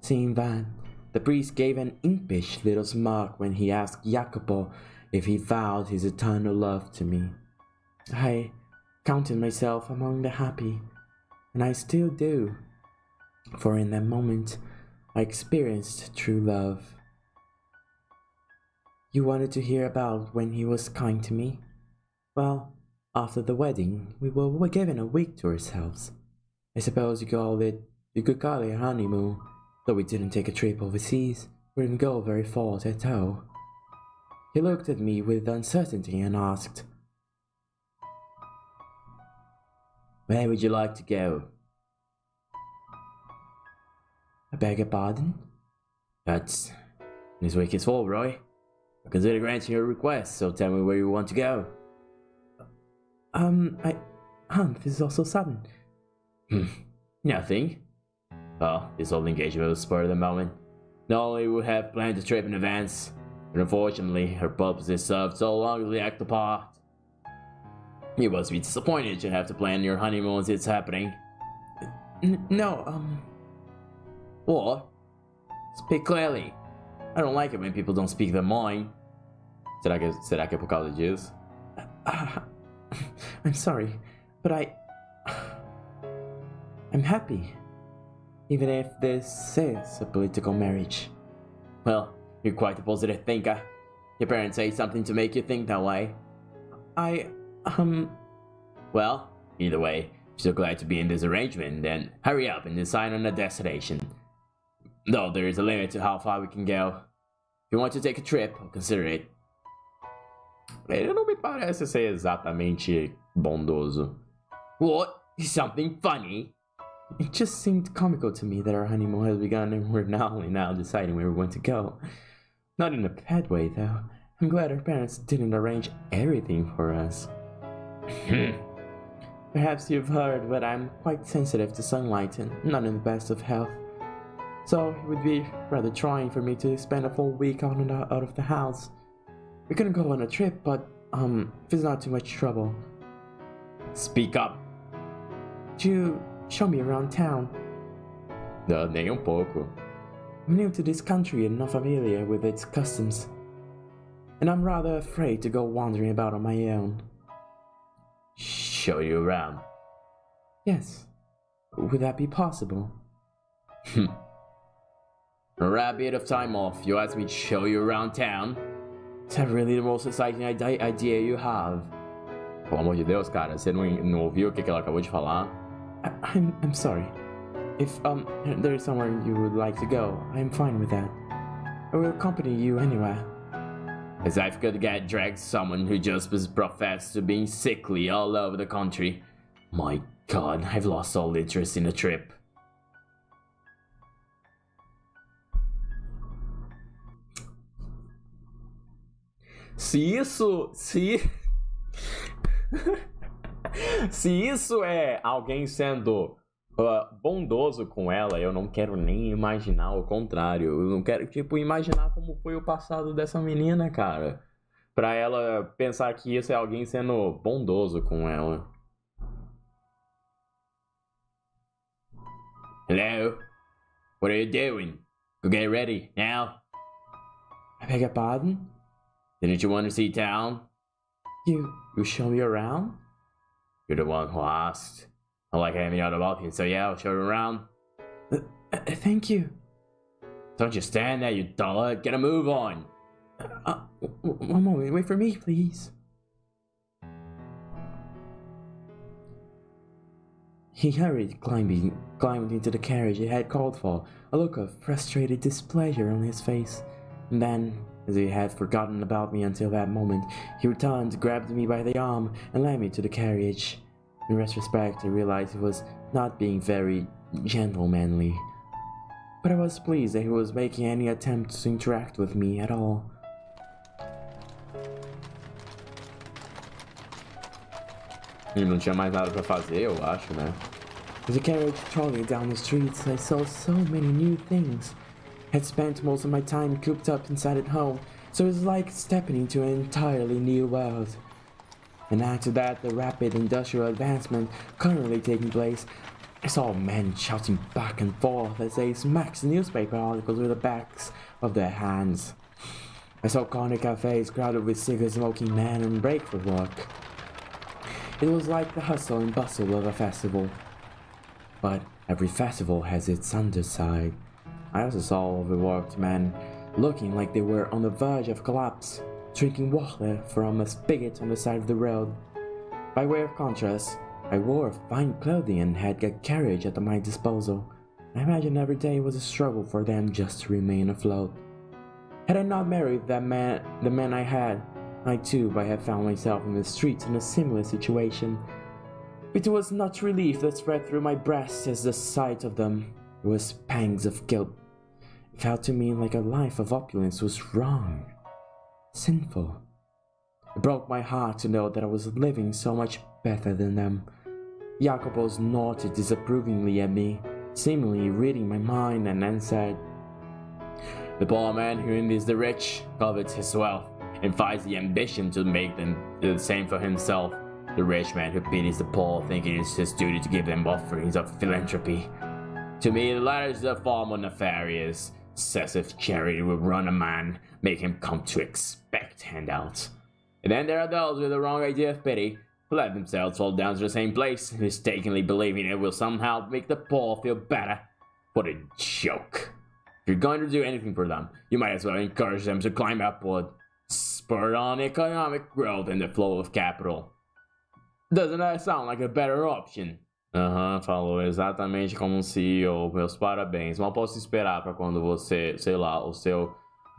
Seeing that, the priest gave an impish little smirk when he asked Jacopo if he vowed his eternal love to me. I counted myself among the happy, and I still do, for in that moment I experienced true love. You wanted to hear about when he was kind to me? Well, after the wedding, we were given a week to ourselves. I suppose you could call it a honeymoon, though we didn't take a trip overseas. We didn't go very far at all. He looked at me with uncertainty and asked, "Where would you like to go?" I beg your pardon? That's this week is full, Roy. I consider granting your request, so tell me where you want to go. This is also sudden. Nothing. Well, this whole engagement was spur of the moment. Normally we would have planned the trip in advance, but unfortunately her purpose is served so long as we act apart. You must be disappointed to have to plan your honeymoon as it's happening. What? Speak clearly. I don't like it when people don't speak their mind. Será que é por causa disso? I'm sorry, but I'm happy. Even if this is a political marriage. Well, you're quite a positive thinker. Your parents say something to make you think that way. Well, either way, if you're glad to be in this arrangement, then hurry up and decide on a destination. Though there is a limit to how far we can go. If you want to take a trip, I'll consider it. Ele não me parece ser exatamente bondoso. What? Something funny? It just seemed comical to me that our honeymoon has begun and we're only now deciding where we want to go. Not in a bad way, though. I'm glad our parents didn't arrange everything for us. Perhaps you've heard, but I'm quite sensitive to sunlight and not in the best of health. So it would be rather trying for me to spend a full week out of the house. We couldn't go on a trip, but if it's not too much trouble. Speak up. Do you show me around town? Nem pouco. I'm new to this country and not familiar with its customs, and I'm rather afraid to go wandering about on my own. Show you around? Yes. Would that be possible? A rabbit of time off, you asked me to show you around town? Is that really the most exciting idea you have? Pelo amor de Deus, cara, você não ouviu o que ela acabou de falar? I'm sorry. If there's somewhere you would like to go, I'm fine with that. I will accompany you anywhere. As if I could get dragged someone who just was professed to being sickly all over the country. My God, I've lost all interest in the trip. Se isso é alguém sendo bondoso com ela, eu não quero nem imaginar o contrário. Eu não quero, imaginar como foi o passado dessa menina, cara. Pra ela pensar que isso é alguém sendo bondoso com ela. Hello? What are you doing? Go get ready, now. I beg your pardon? Didn't you want to see town? You show me around? You're the one who asked. I like having you out about here, so yeah, I'll show you around. Thank you. Don't just stand there, you dullard. Get a move on. One moment, wait for me, please. He hurried, climbed into the carriage he had called for, a look of frustrated displeasure on his face. And then, as he had forgotten about me until that moment, he returned, grabbed me by the arm, and led me to the carriage. In retrospect, I realized he was not being very gentlemanly. But I was pleased that he was making any attempt to interact with me at all. Ele não tinha mais nada pra fazer, eu acho, né? As the carriage trolling down the streets, I saw so many new things. I had spent most of my time cooped up inside at home, so it was like stepping into an entirely new world. And add to that the rapid industrial advancement currently taking place, I saw men shouting back and forth as they smacked newspaper articles with the backs of their hands. I saw corner cafes crowded with cigar-smoking men and breakfast work. It was like the hustle and bustle of a festival. But every festival has its underside. I also saw overworked men looking like they were on the verge of collapse, drinking water from a spigot on the side of the road. By way of contrast, I wore fine clothing and had a carriage at my disposal. I imagine every day was a struggle for them just to remain afloat. Had I not married the man I had, I too might have found myself in the streets in a similar situation. It was not relief that spread through my breast as the sight of them. It was pangs of guilt. It felt to me like a life of opulence was wrong, sinful. It broke my heart to know that I was living so much better than them. Jacopo snorted disapprovingly at me, seemingly reading my mind, and then said, "The poor man who envies the rich covets his wealth and finds the ambition to make them do the same for himself. The rich man who pities the poor, thinking it's his duty to give them offerings of philanthropy. To me, the latter is far more nefarious. Excessive charity will run a man, make him come to expect handouts. And then there are those with the wrong idea of pity, who let themselves fall down to the same place, mistakenly believing it will somehow make the poor feel better. What a joke. If you're going to do anything for them, you might as well encourage them to climb upward. Spur on economic growth and the flow of capital. Doesn't that sound like a better option?" Falou exatamente como um CEO. Meus parabéns. Mal posso esperar para quando você, sei lá, o seu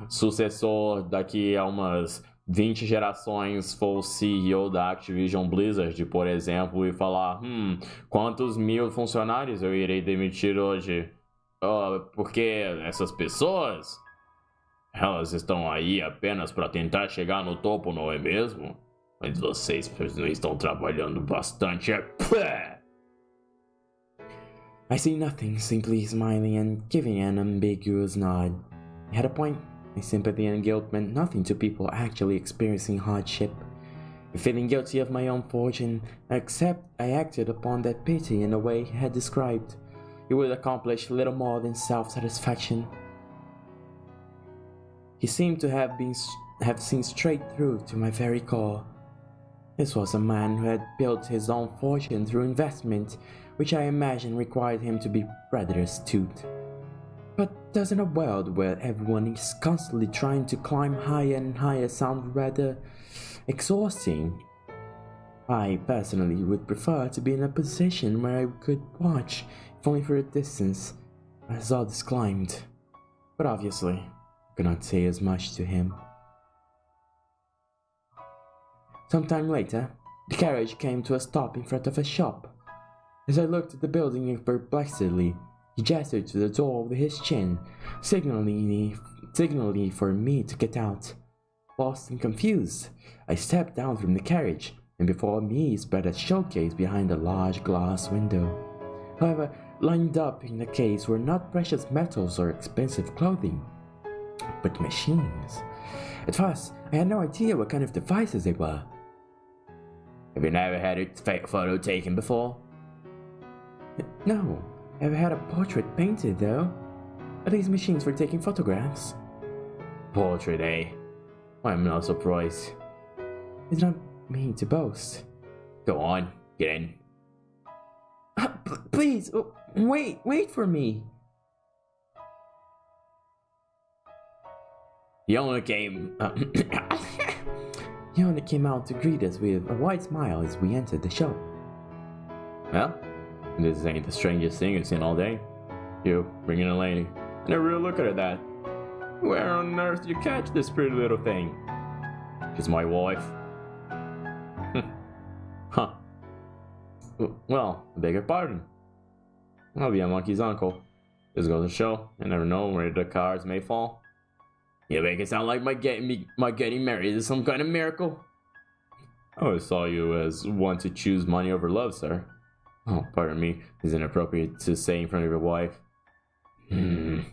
sucessor daqui a umas 20 gerações for o CEO da Activision Blizzard, por exemplo, e falar: quantos mil funcionários eu irei demitir hoje? Porque essas pessoas, elas estão aí apenas para tentar chegar no topo, não é mesmo? Mas vocês não estão trabalhando bastante. I see nothing, simply smiling and giving an ambiguous nod. He had a point. My sympathy and guilt meant nothing to people actually experiencing hardship. Feeling guilty of my own fortune, except I acted upon that pity in the way he had described. It would accomplish little more than self-satisfaction. He seemed to have seen straight through to my very core. This was a man who had built his own fortune through investment, which I imagine required him to be rather astute. But does in a world where everyone is constantly trying to climb higher and higher sound rather exhausting? I personally would prefer to be in a position where I could watch, if only for a distance, as others climbed. But obviously, I could not say as much to him. Some time later, the carriage came to a stop in front of a shop. As I looked at the building perplexedly, he gestured to the door with his chin, signaling for me to get out. Lost and confused, I stepped down from the carriage, and before me spread a showcase behind a large glass window. However, lined up in the case were not precious metals or expensive clothing, but machines. At first, I had no idea what kind of devices they were. Have you never had a photo taken before? No, I've had a portrait painted though. Are these machines for taking photographs? Portrait, eh? I'm not surprised. It's not me to boast. Go on, get in. Please, wait for me. He only came out to greet us with a wide smile as we entered the shop. Well, this ain't the strangest thing I've seen all day. You bringing a lady. I never really look at that. Where on earth did you catch this pretty little thing? She's my wife. Huh. Well, I beg your pardon. I'll be a monkey's uncle. This goes to show, I never know where the cards may fall. You make it sound like my getting married is some kind of miracle. I always saw you as one to choose money over love, sir. Oh, pardon me, it's inappropriate to say in front of your wife. You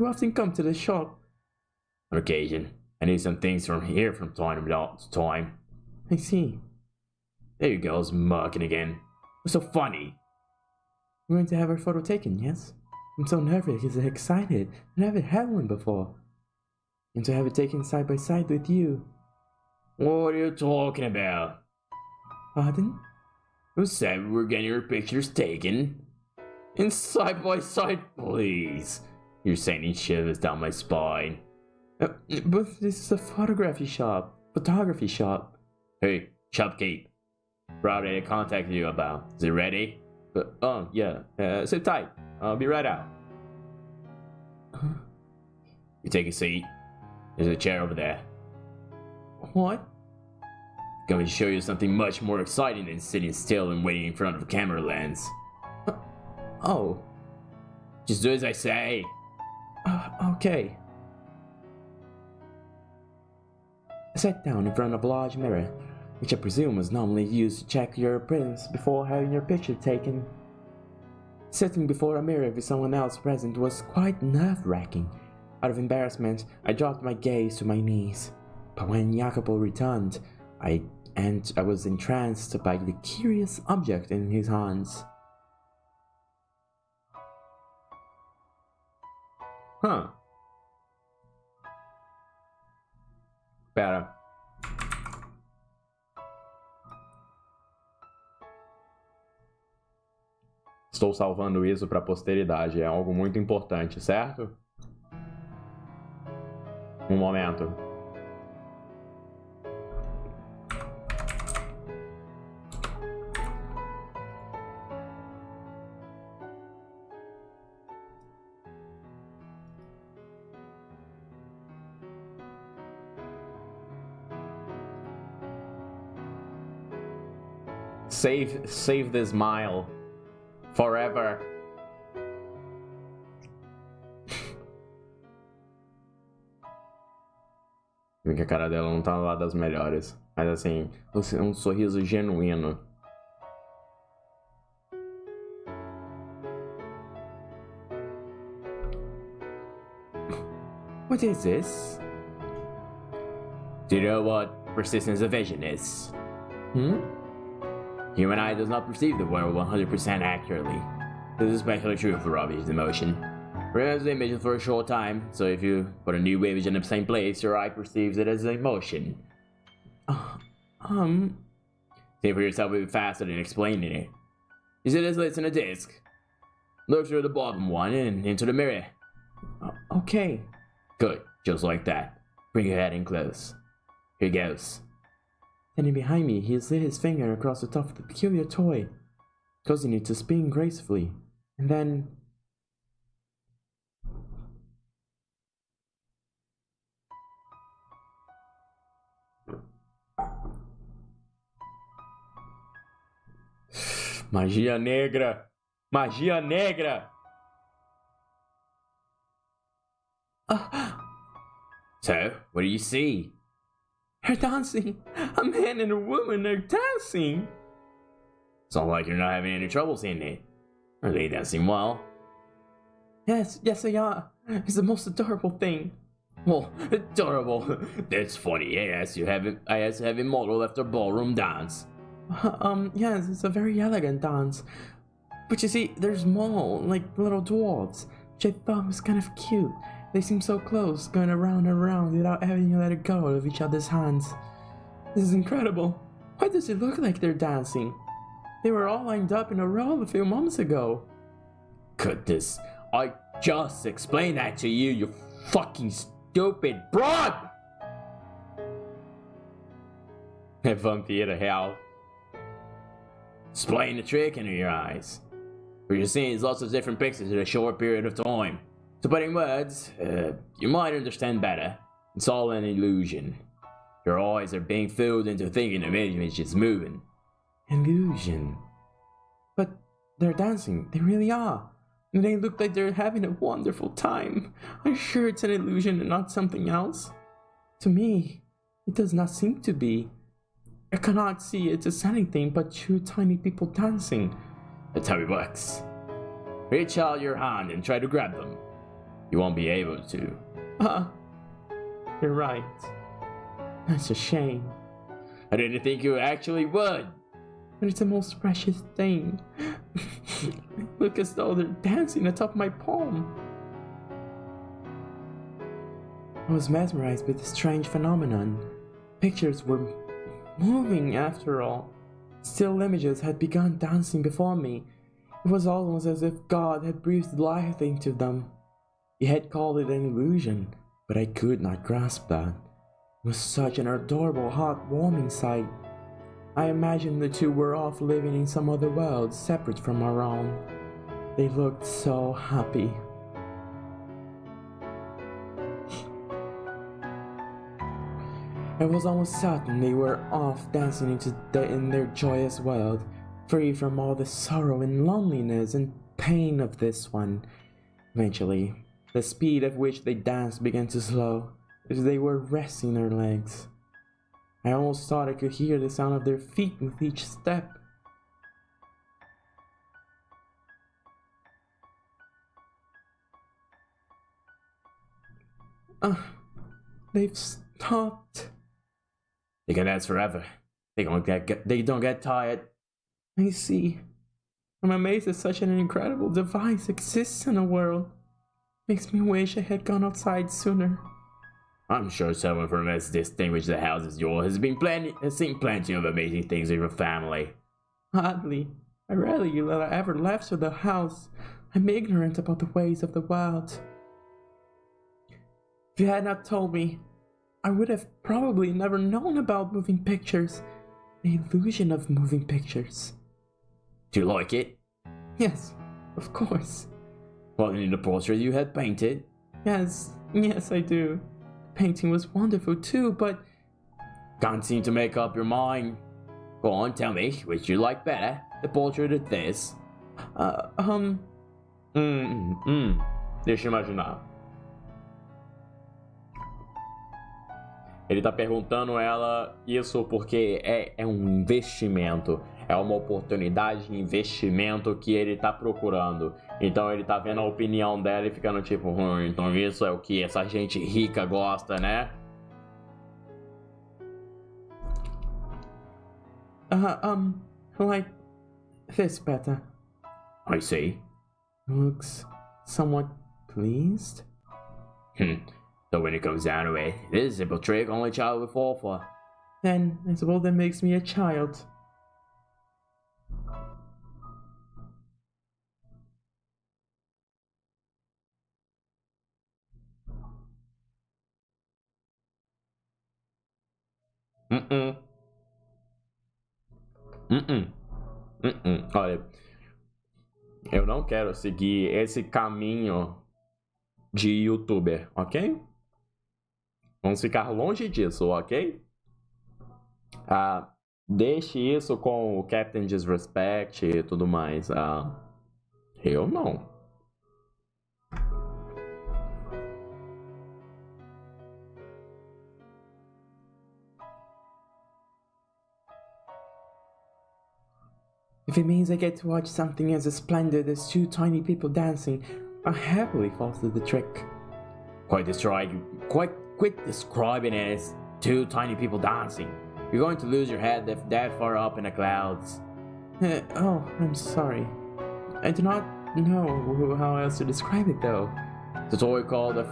often come to the shop? On occasion. I need some things from here from time to time. I see. There you go, mucking again. What's so funny? We're going to have our photo taken, yes? I'm so nervous and excited. I never had one before. And to have it taken side by side with you. What are you talking about? Pardon? Who said we were getting your pictures taken? And side by side, please. You're sending shivers down my spine. But this is a photography shop. Hey, shopkeep. Proud to contact you about. Is it ready? Yeah. Sit tight. I'll be right out. You take a seat. There's a chair over there. What? Going to show you something much more exciting than sitting still and waiting in front of a camera lens. Oh. Just do as I say. Okay. I sat down in front of a large mirror, which I presume was normally used to check your appearance before having your picture taken. Sitting before a mirror with someone else present was quite nerve-wracking. Out of embarrassment, I dropped my gaze to my knees. But when Jacopo returned, I was entranced by the curious object in his hands. Huh. Pera. Estou salvando isso para a posteridade. É algo muito importante, certo? Um momento. Save this mile. Forever. Vi que a cara dela não tá lá das melhores. Mas assim, um sorriso genuíno. What is this? Do you know what persistence of vision is? Human eye does not perceive the world 100% accurately. This is especially true for objects in motion. Remembers the image for a short time, so if you put a new image in the same place, your eye perceives it as a motion. See for yourself even faster than explaining it. You see this list in a disc. Look through the bottom one and into the mirror. Okay. Good, just like that. Bring your head in close. Here goes. Standing behind me, he slid his finger across the top of the peculiar toy, causing it to spin gracefully, and then... Magia negra! Magia negra! So, what do you see? They're dancing! A man and a woman are dancing! Sounds like you're not having any trouble seeing it. Are they dancing well? Yes, they are. It's the most adorable thing. Well, adorable. That's funny. I asked to have it modeled after ballroom dance. Yes, it's a very elegant dance. But you see, they're small, like little dwarves, which I thought was kind of cute. They seem so close, going around and around without having to let go of each other's hands. This is incredible. Why does it look like they're dancing? They were all lined up in a row a few moments ago. Goodness, I just explained that to you, you fucking stupid broad! É vampira real. Explain the trick into your eyes. What you're seeing is lots of different pictures in a short period of time. To put in words, you might understand better. It's all an illusion. Your eyes are being fooled into thinking the image is moving. Illusion. But they're dancing. They really are. And they look like they're having a wonderful time. I'm sure it's an illusion and not something else. To me, it does not seem to be. I cannot see it as anything but two tiny people dancing. That's how it works. Reach out your hand and try to grab them. You won't be able to. You're right. That's a shame. I didn't think you actually would. But it's the most precious thing. Look as though they're dancing atop my palm. I was mesmerized by this strange phenomenon. Pictures were moving after all. Still images had begun dancing before me. It was almost as if God had breathed life into them. He had called it an illusion, but I could not grasp that. It was such an adorable, heart-warming sight. I imagined the two were off living in some other world, separate from our own. They looked so happy. I was almost certain they were off dancing in their joyous world, free from all the sorrow and loneliness and pain of this one. Eventually, the speed at which they danced began to slow, as they were resting their legs. I almost thought I could hear the sound of their feet with each step. They've stopped. They can dance forever. They don't get tired. I see. I'm amazed that such an incredible device exists in the world. Makes me wish I had gone outside sooner. I'm sure someone from as distinguished a house as yours has seen plenty of amazing things with your family. Hardly. I rarely ever left the house. I'm ignorant about the ways of the world. If you had not told me, I would have probably never known about moving pictures. The illusion of moving pictures. Do you like it? Yes, of course. Well, in the portrait you had painted? Yes, I do. The painting was wonderful too, but... Can't seem to make up your mind. Go on, tell me, which you like better, the portrait or this? Deixa eu imaginar. Ele tá perguntando ela isso porque é um investimento. É uma oportunidade de investimento que ele tá procurando. Então ele tá vendo a opinião dela e ficando tipo, então isso é o que essa gente rica gosta, né? Like this better. I see. Looks somewhat pleased. So when it comes down to it, this is a simple trick only a child would fall for. Then I suppose that makes me a child. Olha, eu não quero seguir esse caminho de youtuber, ok? Vamos ficar longe disso, ok? Deixe isso com o Captain Disrespect e tudo mais. Eu não. If it means I get to watch something as splendid as two tiny people dancing, I'll happily fall through the trick. Quit describing it as two tiny people dancing. You're going to lose your head that far up in the clouds. Oh, I'm sorry. I do not know how else to describe it though. It's a toy called a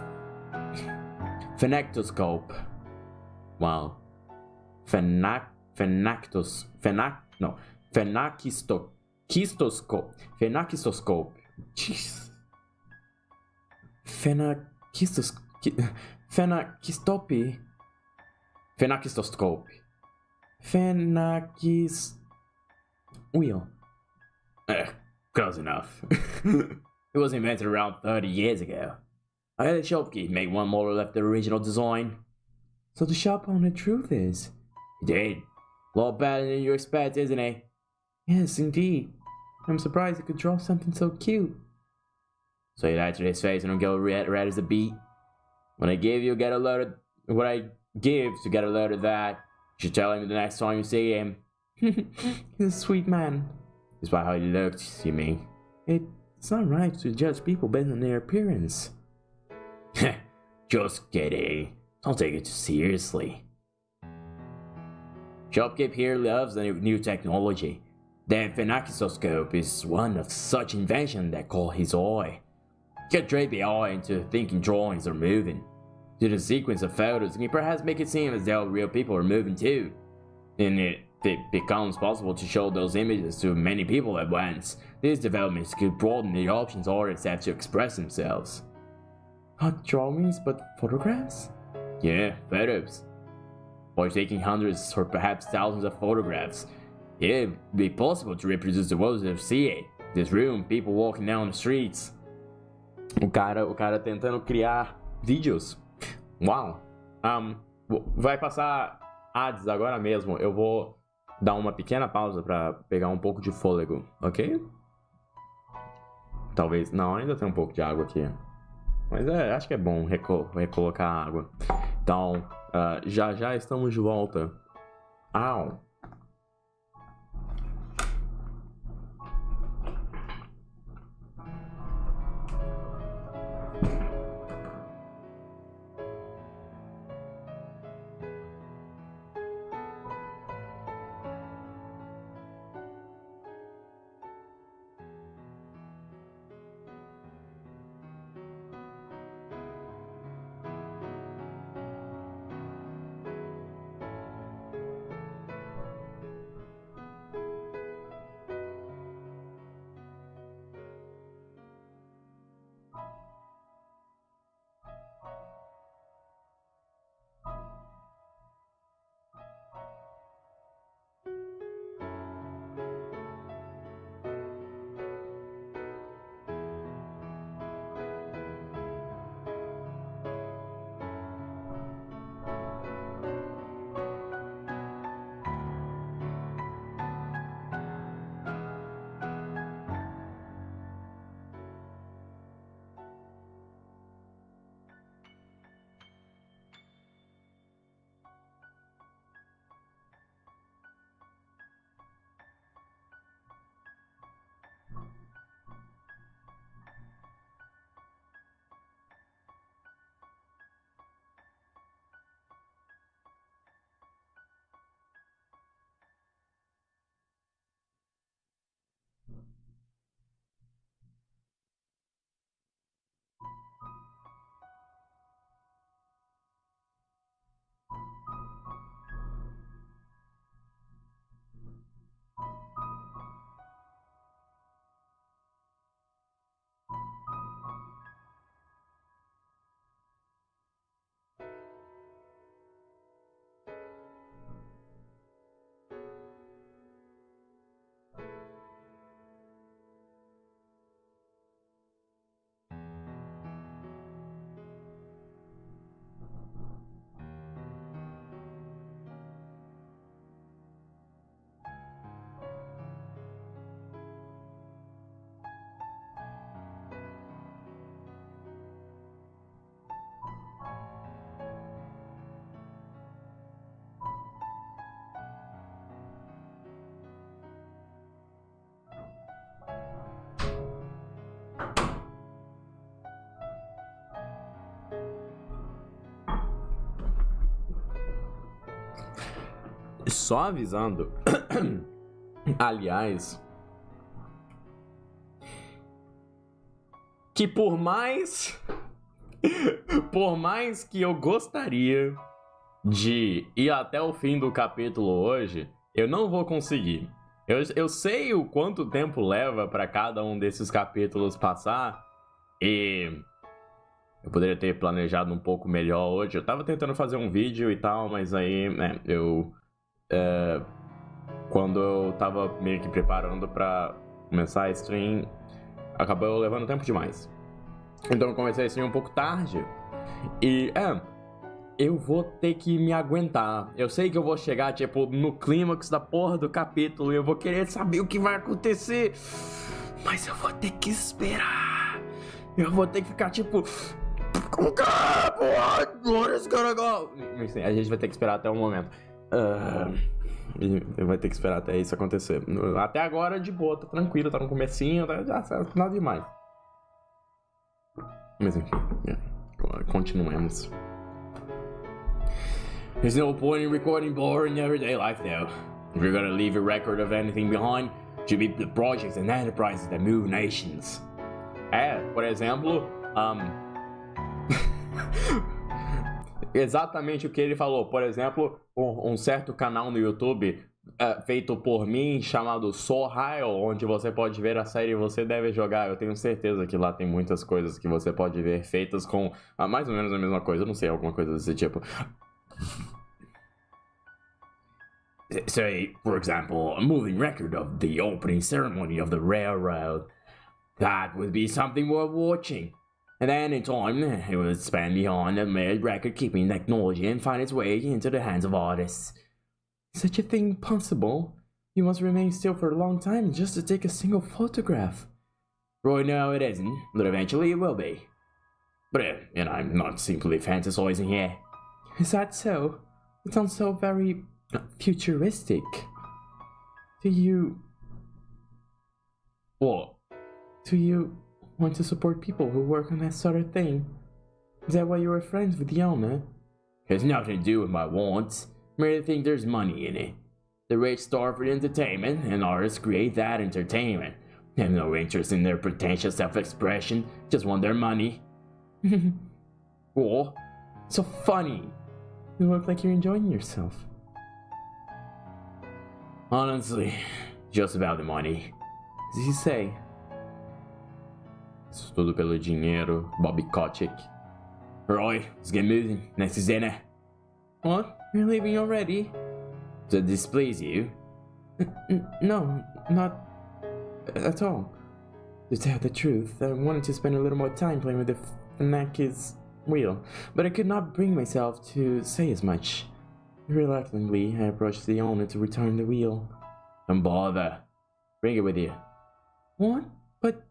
phenactoscope. Wow. Phenakistoscope. Jeez. Phenakistoscope. Wheel. Close enough. It was invented around 30 years ago. I had a shopkeep make one model of the original design. So the shop owner drew this? He did. A lot better than you expect, isn't it? Yes, indeed. I'm surprised he could draw something so cute. So you lied to his face and don't go red as a beet. When I give you get a load of what I give to get a load of that, you should tell him the next time you see him. He's a sweet man. Despite how he looked, you mean? It's not right to judge people based on their appearance. Just kidding. Don't take it too seriously. Shopkeep here loves the new technology. The phenakistoscope is one of such inventions that caught his eye. You can trick the eye into thinking drawings are moving. Do the sequence of photos and perhaps make it seem as though real people are moving too. And it becomes possible to show those images to many people at once. These developments could broaden the options artists have to express themselves. Not drawings, but photographs? Yeah, photos. Or taking hundreds or perhaps thousands of photographs. It would be possible to reproduce the world as we see it. This room, people walking down the streets. O cara tentando criar vídeos. Uau! Vai passar ads agora mesmo. Eu vou dar uma pequena pausa para pegar um pouco de fôlego, ok? Talvez. Não, ainda tem um pouco de água aqui. Mas acho que é bom recolocar a água. Então, já estamos de volta. Au! Só avisando, aliás, que por mais que eu gostaria de ir até o fim do capítulo hoje, eu não vou conseguir. Eu sei o quanto tempo leva pra cada um desses capítulos passar, e eu poderia ter planejado um pouco melhor hoje. Eu tava tentando fazer um vídeo e tal, mas aí, quando eu tava meio que preparando pra começar a stream, acabou levando tempo demais. Então eu comecei a stream um pouco tarde. E, eu vou ter que me aguentar. Eu sei que eu vou chegar, tipo, no clímax da porra do capítulo e eu vou querer saber o que vai acontecer. Mas eu vou ter que esperar. Eu vou ter que ficar, tipo... Agora esse cara... A gente vai ter que esperar até o momento. Vai ter que esperar até isso acontecer. Até agora, de boa, tá tranquilo, tá no comecinho, nada demais. Mas enfim, continuemos. There's no point in recording boring everyday life though. If you're gonna leave a record of anything behind, it should be the projects and enterprises that move nations. Por exemplo, exatamente o que ele falou. Por exemplo, um certo canal no YouTube feito por mim, chamado Sociais, onde você pode ver a série Você Deve Jogar. Eu tenho certeza que lá tem muitas coisas que você pode ver feitas com mais ou menos a mesma coisa. Eu não sei, alguma coisa desse tipo. Say, for example, a moving record of the opening ceremony of the railroad. That would be something worth watching. And then in time, it would span beyond the mere record-keeping technology and find its way into the hands of artists. Such a thing possible? You must remain still for a long time just to take a single photograph. Right now it isn't, but eventually it will be. But and I'm not simply fantasizing here. Is that so? It sounds so very futuristic. Do you... What? Do you want to support people who work on that sort of thing? Is that why you were friends with the owner? Has nothing to do with my wants. Merely think there's money in it. The rich starve for entertainment, and artists create that entertainment. They have no interest in their pretentious self-expression, just want their money. Oh, so funny. You look like you're enjoying yourself. Honestly, just about the money. As you say. Isso tudo pelo dinheiro, Bobby Kotick. Roy, let's get moving. Next is dinner. What? You're leaving already? Does it displease you? No, not at all. To tell the truth, I wanted to spend a little more time playing with the Fanakis wheel, but I could not bring myself to say as much. Reluctantly, I approached the owner to return the wheel. Don't bother. Bring it with you. What? But...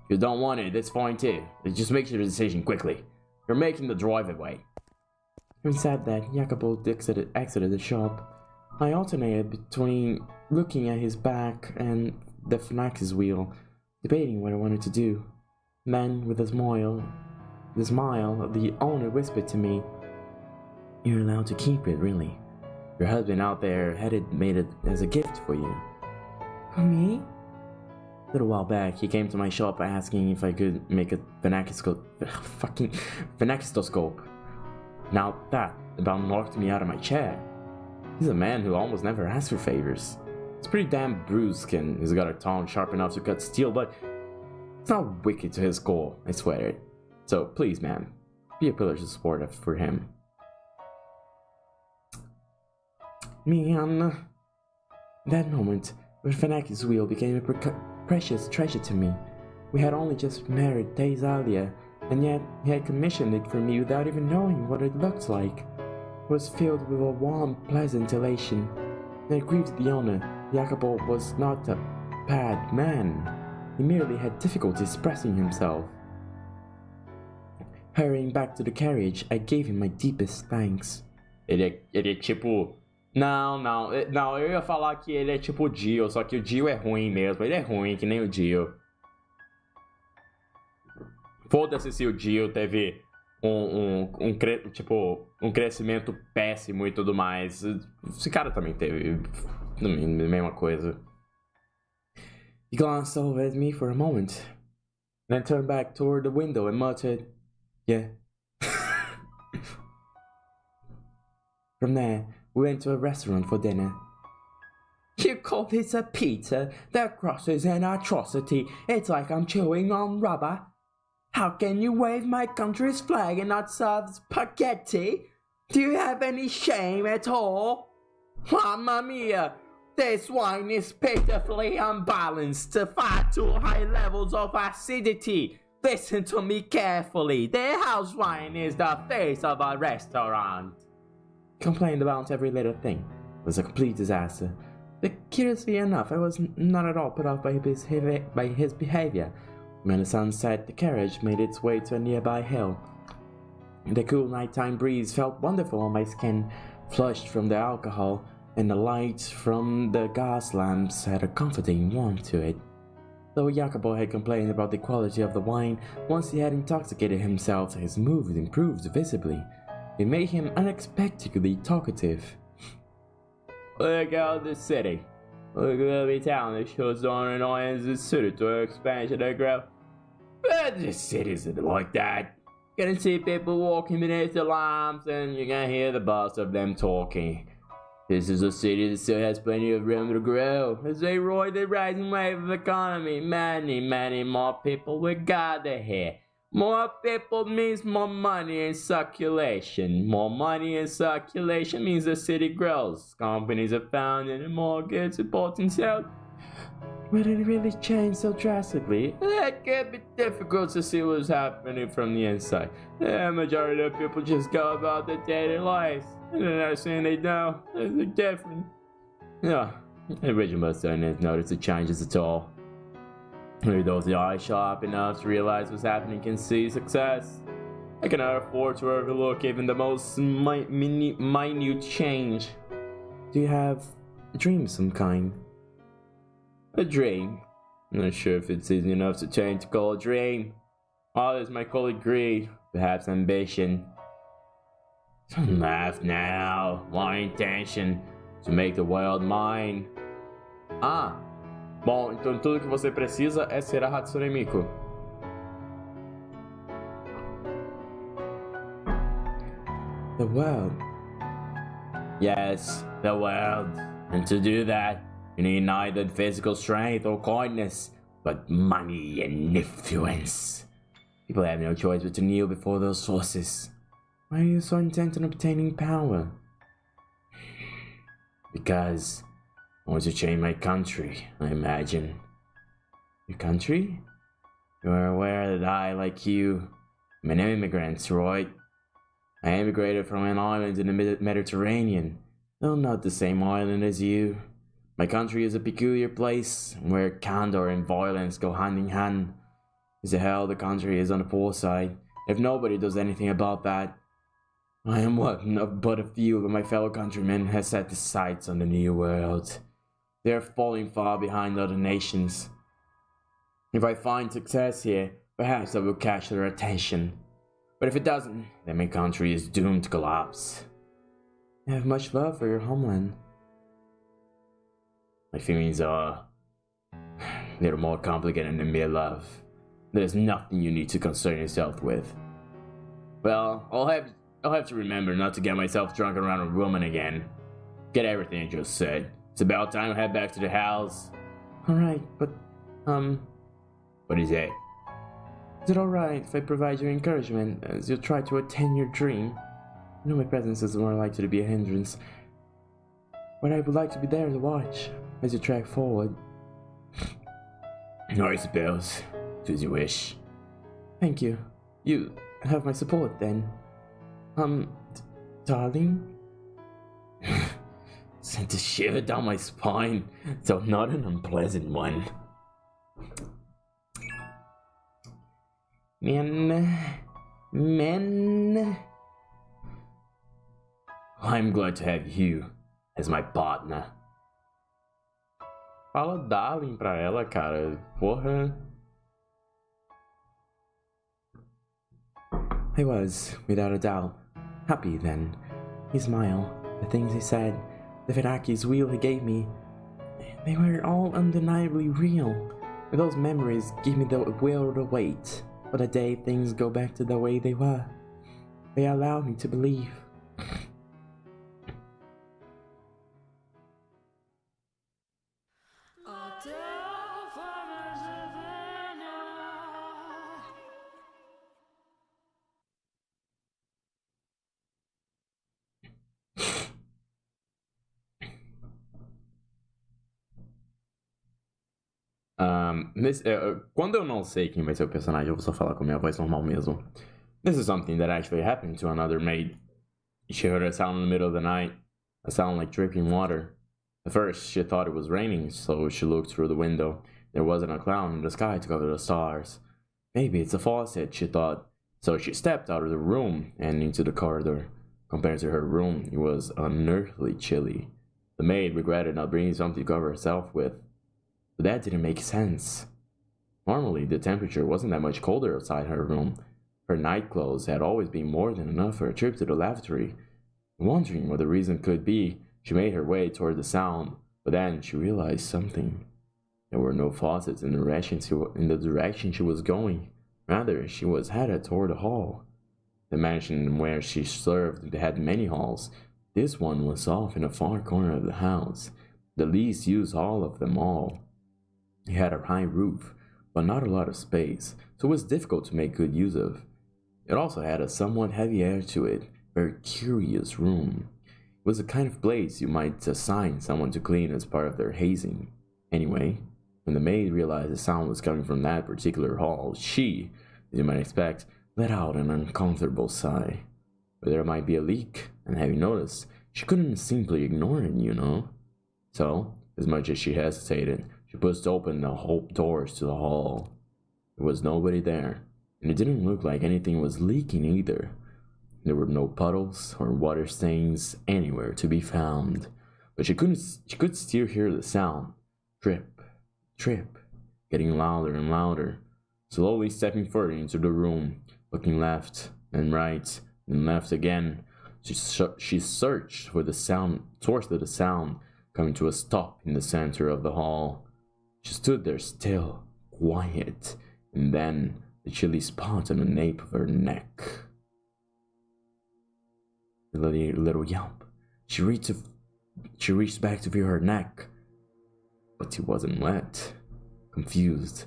If you don't want it, that's fine too. Just make your decision quickly. You're making the drive away. Having said that, Jacopo exited the shop. I alternated between looking at his back and the Fanakis wheel, debating what I wanted to do. Then, with a smile, the owner whispered to me, "You're allowed to keep it, really. Your husband out there made it as a gift for you." For me? A little while back, he came to my shop asking if I could make a Fanakistoscope. Now that about knocked me out of my chair. He's a man who almost never asks for favors. He's pretty damn brusque and he's got a tongue sharp enough to cut steel, but it's not wicked to his core, I swear it. So please, man, be a pillar to support for him. Man, that moment, when Fanakis wheel became a precious treasure to me. We had only just married days earlier, and yet he had commissioned it for me without even knowing what it looked like. It was filled with a warm, pleasant elation. And it grieved the owner. Jacopo was not a bad man. He merely had difficulty expressing himself. Hurrying back to the carriage, I gave him my deepest thanks. Ele é tipo... Não, eu ia falar que ele é tipo o Dio, só que o Dio é ruim mesmo. Ele é ruim, que nem o Dio. Foda-se se o Dio teve um crescimento péssimo e tudo mais. Esse cara também teve a mesma coisa. He glanced over at me for a moment, then turned back toward the window and muttered, "Yeah." From there, we went to a restaurant for dinner. "You call this a pizza? That crosses an atrocity. It's like I'm chewing on rubber. How can you wave my country's flag and not serve spaghetti? Do you have any shame at all? Mamma mia! This wine is pitifully unbalanced, far too high levels of acidity. Listen to me carefully. The house wine is the face of a restaurant." Complained about every little thing. It was a complete disaster. But curiously enough, I was not at all put off by his behavior. When the sun set, the carriage made its way to a nearby hill. The cool nighttime breeze felt wonderful on my skin, flushed from the alcohol, and the light from the gas lamps had a comforting warmth to it. Though Jacopo had complained about the quality of the wine, once he had intoxicated himself, his mood improved visibly. It made him unexpectedly talkative. "Look out the city. Look at every town that shows on annoyance is suited to expansion and growth. But the city isn't like that. You can see people walking beneath the lamps and you can hear the buzz of them talking. This is a city that still has plenty of room to grow. As they ride the rising wave of economy, many more people will gather here. More people means more money in circulation. More money in circulation means the city grows. Companies are founded and more goods are bought and sold. Would it really change so drastically? It can be difficult to see what's happening from the inside. The majority of people just go about their daily lives. And the next thing they know, they're different. Yeah, the original don't notice the changes at all. Only those that are sharp enough to realize what's happening can see success. I cannot afford to overlook even the most minute change. Do you have a dream of some kind? A dream? I'm not sure if it's easy enough to change to call a dream. Others might call it greed, perhaps ambition. Don't laugh now. My intention is to make the world mine. Ah! Bom, então tudo que você precisa é ser a Hatsune Miku. The world? Yes, the world. And to do that, you need neither physical strength or kindness, but money and influence. People have no choice but to kneel before those sources. Why are you so intent on obtaining power? Because I want to change my country, I imagine. Your country? You are aware that I, like you, am an immigrant, right? I immigrated from an island in the Mediterranean, though not the same island as you. My country is a peculiar place, where candor and violence go hand in hand. As a hell, the country is on the poor side. If nobody does anything about that, I am but a few of my fellow countrymen has set their sights on the new world. They are falling far behind other nations. If I find success here, perhaps I will catch their attention. But if it doesn't, then my country is doomed to collapse. You have much love for your homeland. My feelings are a little more complicated than mere love. There's nothing you need to concern yourself with. Well, I'll have to remember not to get myself drunk around a woman again. Get everything I just said. It's about time I head back to the house. Alright, but, What is it? is it alright if I provide you encouragement as you try to attain your dream? I know my presence is more likely to be a hindrance, but I would like to be there to watch as you track forward. I suppose. Do as you wish. Thank you. You have my support then. Darling? Sent a shiver down my spine, so not an unpleasant one. Men. I'm glad to have you as my partner. Fala darling pra ela, cara. Porra. I was, without a doubt, happy then. He smiled, the things he said, the Veraki's wheel he gave me, they were all undeniably real. Those memories give me the will to wait for the day things go back to the way they were. They allow me to believe. Quando eu não sei quem vai ser o personagem, eu vou só falar com a minha voz normal mesmo. This is something that actually happened to another maid. She heard a sound in the middle of the night, a sound like dripping water. At first, she thought it was raining, so she looked through the window. There wasn't a cloud in the sky to cover the stars. Maybe it's a faucet, she thought. So she stepped out of the room and into the corridor. Compared to her room, it was unearthly chilly. The maid regretted not bringing something to cover herself with. But that didn't make sense. Normally, the temperature wasn't that much colder outside her room. Her night clothes had always been more than enough for a trip to the lavatory. Wondering what the reason could be, she made her way toward the sound, but then she realized something. There were no faucets in the direction she was going. Rather, she was headed toward the hall. The mansion where she served had many halls. This one was off in a far corner of the house, the least used hall of them all. It had a high roof, but not a lot of space, so it was difficult to make good use of. It also had a somewhat heavy air to it, very curious room. It was the kind of place you might assign someone to clean as part of their hazing. Anyway, when the maid realized the sound was coming from that particular hall, she, as you might expect, let out an uncomfortable sigh. But there might be a leak, and having noticed, she couldn't simply ignore it, you know. So, as much as she hesitated, she pushed open the whole doors to the hall. There was nobody there, and it didn't look like anything was leaking either. There were no puddles or water stains anywhere to be found, but she could still hear the sound. Drip, drip, getting louder and louder. Slowly stepping further into the room, looking left and right and left again, she searched for the source of the sound, coming to a stop in the center of the hall. She stood there still, quiet, and then the chilly spot on the nape of her neck. A little yelp. She reached back to feel her neck, but it wasn't wet. Confused.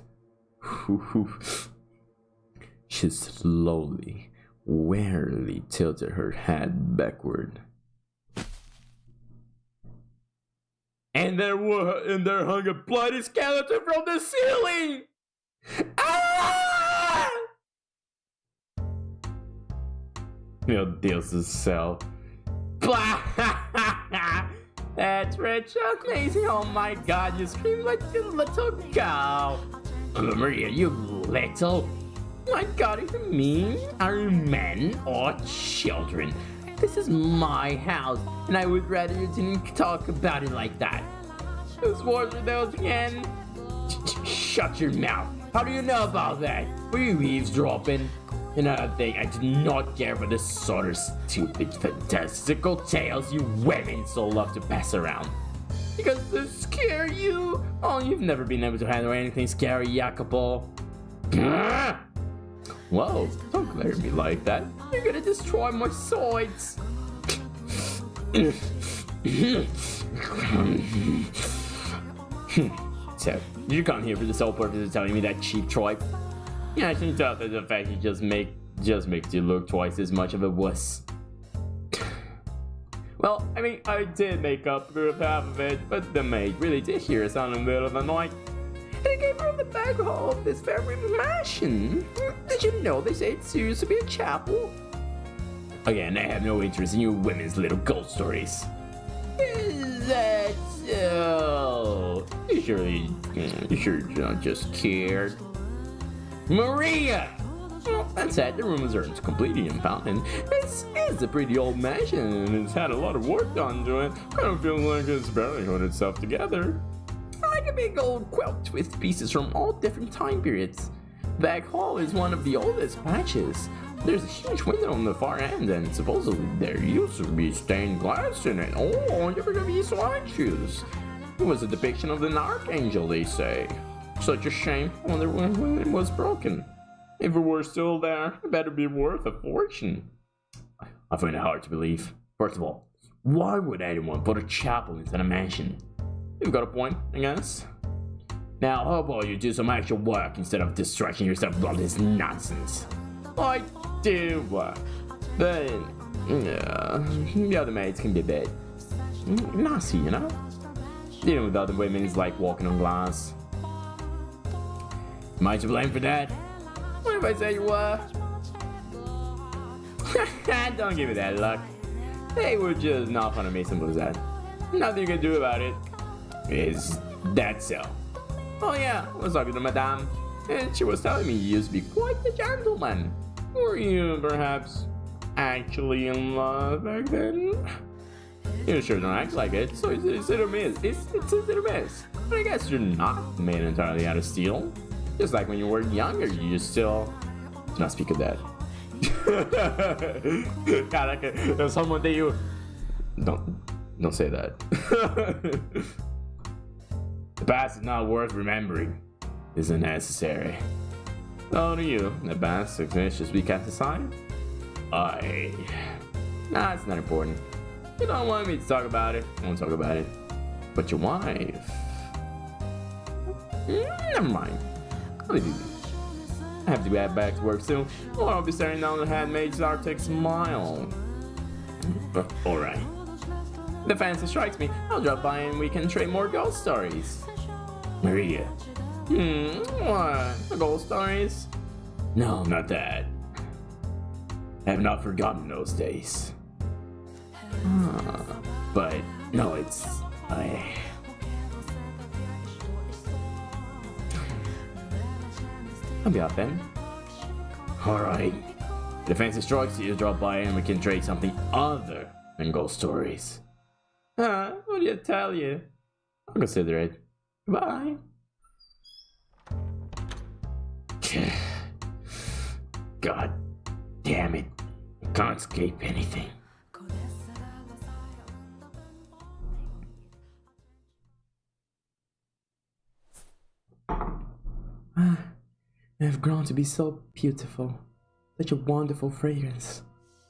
She slowly, warily tilted her head backward. And there hung a bloody skeleton from the ceiling! Ah! Meu Deus do céu. That's rich, amazing, oh my god, you scream like a little girl. Maria, you little. My god, are you mean? Are you men or children? This is my house, and I would rather you didn't talk about it like that. Whose words are those again? Shut your mouth. How do you know about that? Were you eavesdropping? Another thing, I do not care for the sort of stupid, fantastical tales you women so love to pass around. Because they scare you? Oh, you've never been able to handle anything scary, Jacopo. Whoa, don't glare at me like that. You're gonna destroy my sides. So, you come here for the sole purpose of telling me that cheap trope? Yeah, I can tell that the fact you just makes you look twice as much of a wuss. Well, I mean, I did make up for half of it, but the maid really did hear a sound in the middle of the night. And it came from the back hall of this very mansion. Did you know they say it used to be a chapel? Again, I have no interest in you women's little ghost stories. Is that so? You sure you're not just scared? Maria! Well, that said, the room is completely impounded. This is a pretty old mansion, and it's had a lot of work done to it. I don't feel like it's barely put itself together. Like a big old quilt with pieces from all different time periods. Back hall is one of the oldest patches. There's a huge window on the far end, and supposedly there used to be stained glass in it. Oh, you're gonna be so anxious. It was a depiction of an archangel, they say. Such a shame. I wonder when it was broken. If it were still there, it better be worth a fortune. I find it hard to believe. First of all, why would anyone put a chapel inside a mansion? You've got a point, I guess. Now, how about you do some actual work instead of distracting yourself with all this nonsense? I do work, but the other maids can be a bit nasty, you know? Dealing with other women is like walking on glass. Am I to blame for that? What if I say you were? Don't give me that look. They were just not fun of me, simple as that. Nothing you can do about it. Is that so? Oh yeah, I was talking to Madame, and she was telling me you used to be quite a gentleman. Were you perhaps actually in love back then? You sure don't act like it, so it's hit or miss. It's a hit or miss. But I guess you're not made entirely out of steel. Just like when you were younger, you just still... Do not speak of that. Caraca, eu só mandei o... Don't say that. The past is not worth remembering. Isn't necessary. So do you. The past should just be cast aside? Nah, it's not important. You don't want me to talk about it. I won't talk about it. But your wife... Never mind. I'll leave you be. I have to get back to work soon, or I'll be staring down the handmaid's Arctic smile. Alright. If the fancy strikes me, I'll drop by and we can trade more ghost stories. Maria. What? The ghost stories? No, not that. I have not forgotten those days. But, no, it's... I'll be off then. Alright. If the fancy strikes you, drop by and we can trade something other than ghost stories. What do you tell you? I'll consider it. Bye. God damn it. I can't escape anything. I've grown to be so beautiful. Such a wonderful fragrance.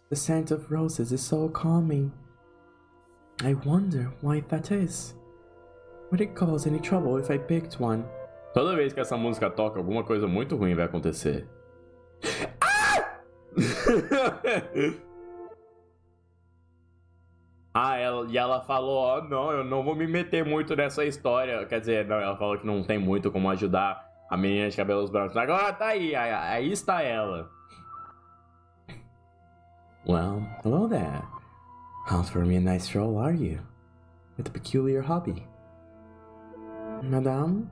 The scent of roses is so calming. I wonder why that is. Would it cause any trouble if I picked one? Toda vez que essa música toca, alguma coisa muito ruim vai acontecer. Ela falou, ó, não, eu não vou me meter muito nessa história. Quer dizer, não, ela falou que não tem muito como ajudar a menina de cabelos brancos. Agora tá aí está ela. Well, hello there. Out for me a nice stroll, are you? With a peculiar hobby. Madame?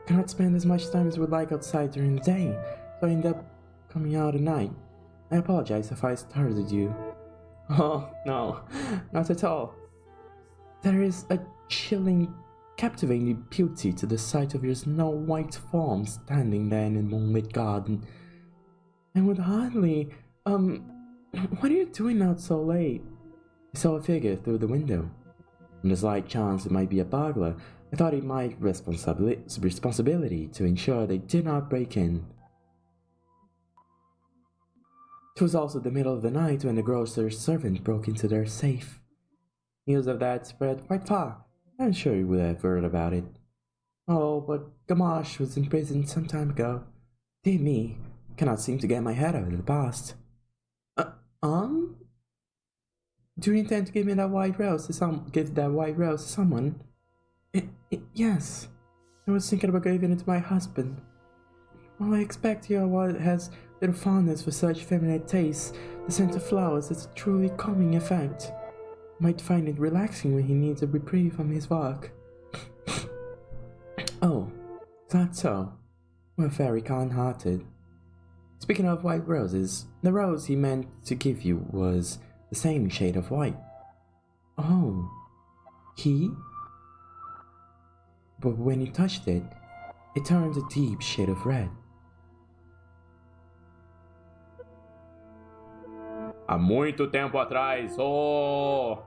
Cannot spend as much time as we'd like outside during the day, so I end up coming out at night. I apologize if I startled you. Oh, no, not at all. There is a chilling, captivating beauty to the sight of your snow-white form standing there in the moonlit garden. I would hardly... what are you doing out so late? I saw a figure through the window. On the slight chance it might be a burglar, I thought it might responsibility to ensure they did not break in. It was also the middle of the night when the grocer's servant broke into their safe. News of that spread quite far. I'm sure you would have heard about it. Oh, but Gamache was in prison some time ago. Dear me, cannot seem to get my head out of the past. Do you intend to give me that white rose to someone? Yes. I was thinking about giving it to my husband. Well, I expect he has little fondness for such feminine tastes. The scent of flowers has a truly calming effect. Might find it relaxing when he needs a reprieve from his work. Oh, that's so. We're very kind-hearted. Speaking of white roses, the rose he meant to give you was the same shade of white. Oh, he? But when you touched it, it turned a deep shade of red. Há muito tempo atrás. Oh!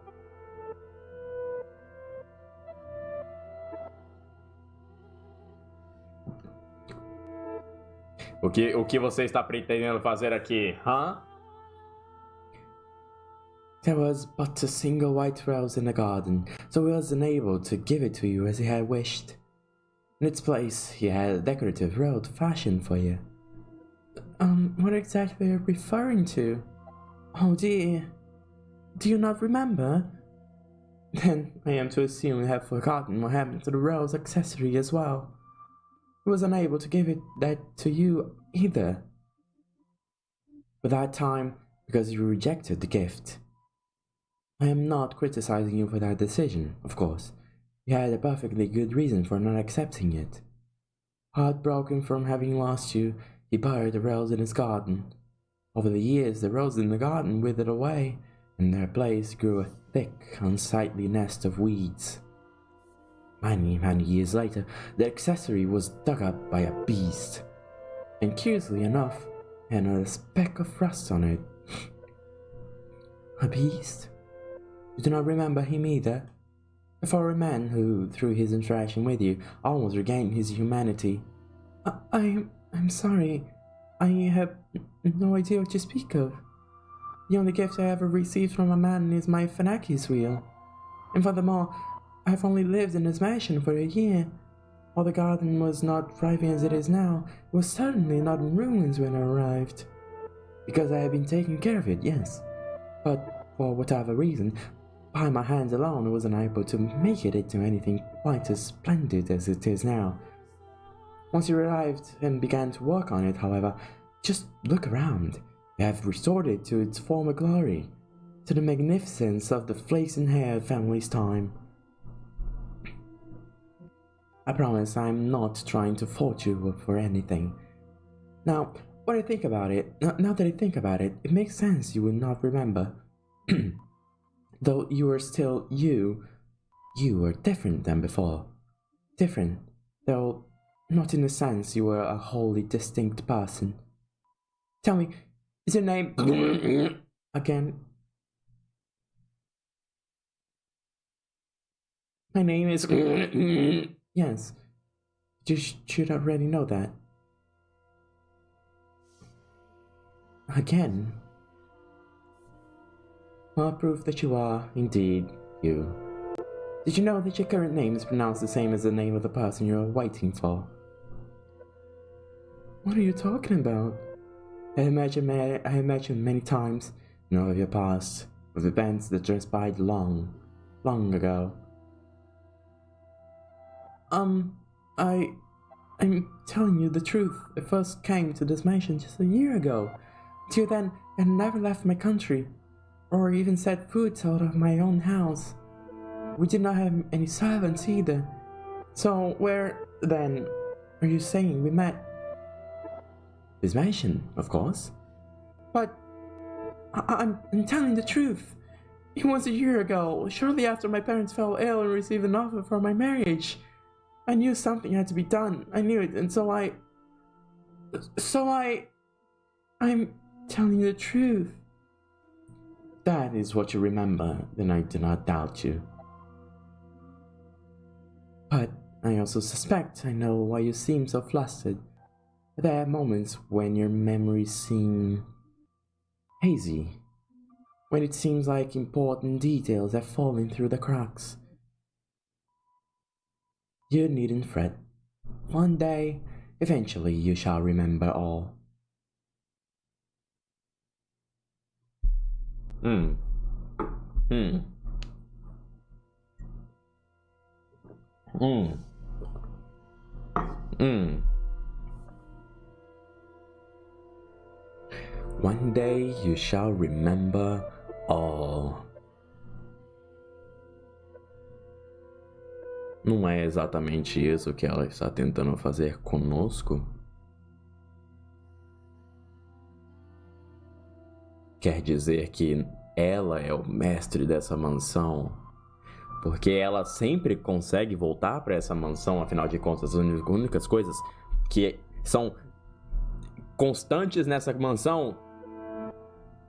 O que você está pretendendo fazer aqui, hã? There was but a single white rose in the garden, so he wasn't able to give it to you as he had wished. In its place, he had a decorative rose fashioned for you. What exactly are you referring to? Oh dear. Do you not remember? Then I am to assume you have forgotten what happened to the rose accessory as well. He was unable to give that to you either. But that time, because you rejected the gift. I am not criticizing you for that decision, of course. You had a perfectly good reason for not accepting it. Heartbroken from having lost you, he buried the rose in his garden. Over the years, the roses in the garden withered away, and in their place grew a thick, unsightly nest of weeds. Many, many years later, the accessory was dug up by a beast, and curiously enough, had not a speck of rust on it. A beast? You do not remember him either? A foreign man who, through his interaction with you, almost regained his humanity. I'm sorry. I have no idea what you speak of. The only gift I ever received from a man is my Phanakis wheel. And furthermore, I have only lived in this mansion for a year. While the garden was not thriving as it is now, it was certainly not in ruins when I arrived. Because I had been taking care of it, yes. But for whatever reason, by my hands alone, I wasn't able to make it into anything quite as splendid as it is now. Once you arrived and began to work on it, however, just look around. You have restored it to its former glory, to the magnificence of the flaxen-haired family's time. I promise I'm not trying to fault you for anything. Now that I think about it, it makes sense you would not remember. Though you are still you are different than before. Different, though not in the sense you were a wholly distinct person. Tell me, is your name again? My name is yes. You should already know that. Again. More proof that you are, indeed, you. Did you know that your current name is pronounced the same as the name of the person you are waiting for? What are you talking about? I imagine many times, you know of your past, of events that transpired long ago. I'm telling you the truth. I first came to this mansion just a year ago. Till then, I never left my country, or even set foot out of my own house. We did not have any servants either. So where, then, are you saying we met? This mansion, of course. But I'm telling the truth. It was a year ago, shortly after my parents fell ill and received an offer for my marriage. I knew something had to be done. I knew it, and I'm telling you the truth. That is what you remember, then I do not doubt you. But I also suspect I know why you seem so flustered. There are moments when your memories seem hazy, when it seems like important details have fallen through the cracks. You needn't fret. One day, eventually you shall remember all. One day you shall remember all. Não é exatamente isso que ela está tentando fazer conosco? Quer dizer que ela é o mestre dessa mansão? Porque ela sempre consegue voltar para essa mansão, afinal de contas, as únicas coisas que são constantes nessa mansão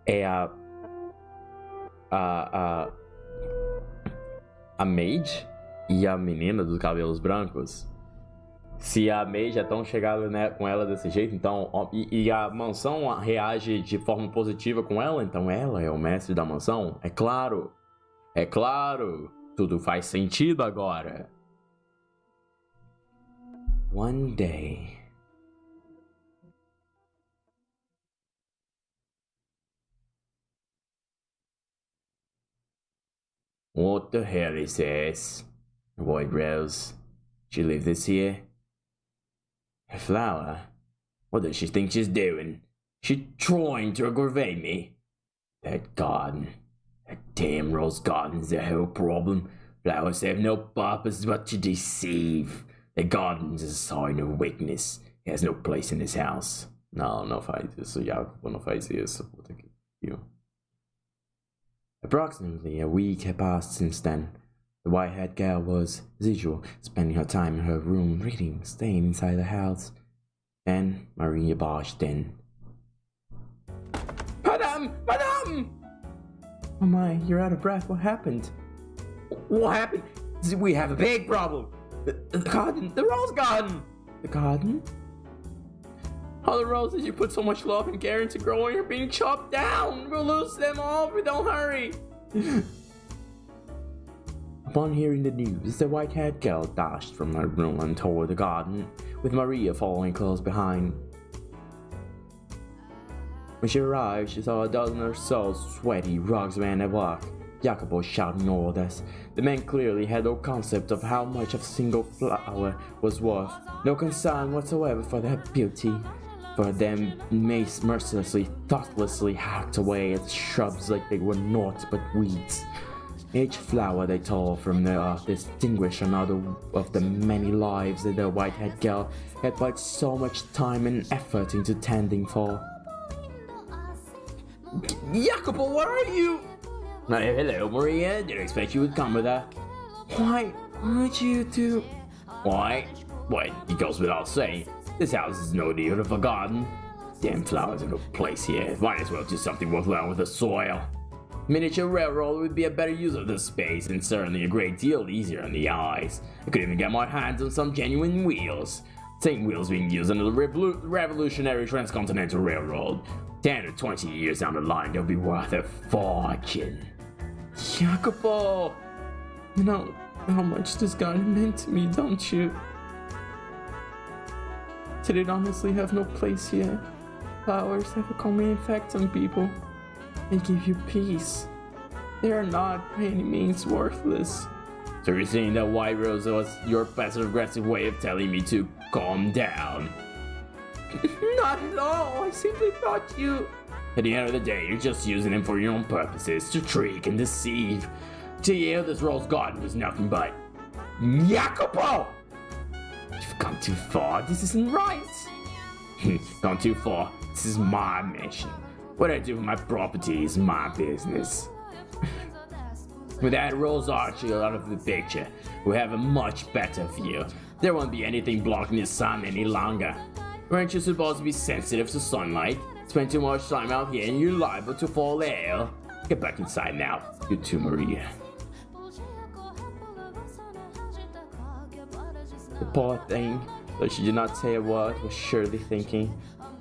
é a a Maid e a menina dos cabelos brancos. Se a Maid é tão chegada, né, com ela desse jeito, então e a mansão reage de forma positiva com ela, então ela é o mestre da mansão? É claro, tudo faz sentido agora. One day. What the hell is this? White Rose. She lives this here? A flower? What does she think she's doing? She's trying to aggravate me. That garden. That damn rose garden's the whole problem. Flowers have no purpose but to deceive. The garden's a sign of weakness. It has no place in this house. Não faz isso, Jacopo, não faz isso. Puta que pariu. Approximately a week had passed since then. The white-haired girl was, as usual, spending her time in her room reading, staying inside the house. Then Maria barged in. Madame! Oh my, you're out of breath. What happened? What happened? We have a big problem. The garden, the rose garden. The garden? All the roses you put so much love and care into growing are being chopped down. We'll lose them all if we don't hurry. Upon hearing the news, the white-haired girl dashed from her room and toward the garden, with Maria following close behind. When she arrived, she saw a dozen or so sweaty rugsmen at work, Jacopo shouting orders. The men clearly had no concept of how much a single flower was worth, no concern whatsoever for their beauty. For them, mace mercilessly, thoughtlessly hacked away at shrubs like they were naught but weeds. Each flower they tore from the earth distinguished another of the many lives that the white-haired girl had put so much time and effort into tending for. Jacopo, where are you? Hello, Maria. Didn't expect you would come with her. Why would you do? Why? Well, it goes without saying. This house is no need of a garden. Damn flowers have no place here. Might as well do something worthwhile with the soil. Miniature railroad would be a better use of the space and certainly a great deal easier on the eyes. I could even get my hands on some genuine wheels. Same wheels being used on the revolutionary transcontinental railroad. 10 or 20 years down the line, they'll be worth a fortune. Jacopo! You know how much this garden meant to me, don't you? Did it honestly have no place here? Flowers have a calming effect on people. They give you peace. They are not by any means worthless. So you're saying that white rose was your passive-aggressive way of telling me to calm down? Not at all. I simply thought you... At the end of the day, you're just using them for your own purposes, to trick and deceive. To you, this rose garden was nothing but... Jacopo! You've gone too far. This isn't right. Gone too far. This is my mission. What I do with my property is my business. With that Rose Archie out of the picture, we have a much better view. There won't be anything blocking the sun any longer. Weren't you supposed to be sensitive to sunlight? Spend too much time out here and you're liable to fall ill. Get back inside now. You too, Maria. The poor thing, though she did not say a word, was surely thinking,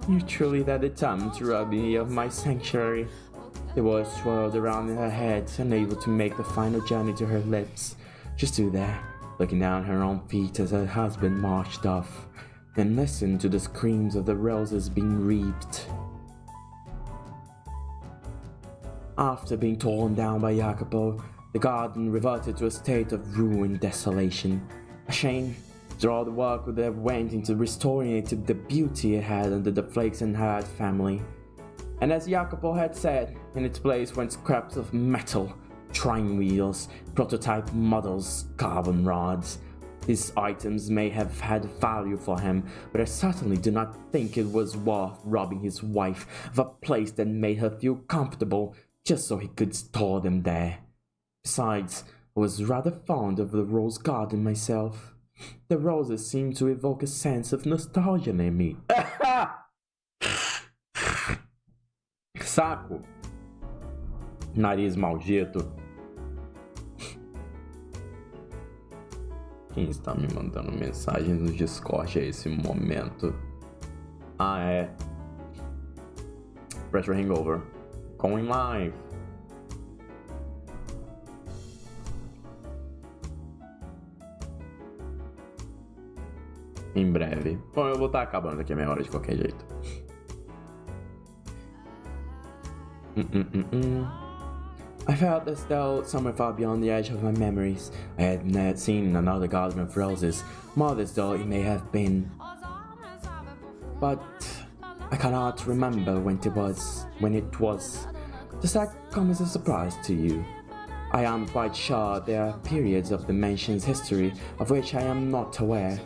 "You're truly that determined to rob me of my sanctuary." The words swirled around in her head, unable to make the final journey to her lips. She stood there, looking down at her own feet as her husband marched off, and listened to the screams of the roses being reaped. After being torn down by Jacopo, the garden reverted to a state of ruined desolation. A shame, after all the work that went into restoring it to the beauty it had under the Flakes and Herd family. And as Jacopo had said, in its place went scraps of metal, train wheels, prototype models, carbon rods. These items may have had value for him, but I certainly do not think it was worth robbing his wife of a place that made her feel comfortable just so he could store them there. Besides, I was rather fond of the rose garden myself. The roses seemed to evoke a sense of nostalgia in me. Saco. Nariz maldito. Quem está me mandando mensagem no Discord a esse momento? Ah, é. Pressure Hangover. Going live. Em breve. Bom, eu vou estar acabando daqui a meia hora de qualquer jeito. I felt as though somewhere far beyond the edge of my memories I had seen another garden of roses, modest though it may have been. But I cannot remember when it was. Does that come as a surprise to you? I am quite sure there are periods of the mansion's history of which I am not aware.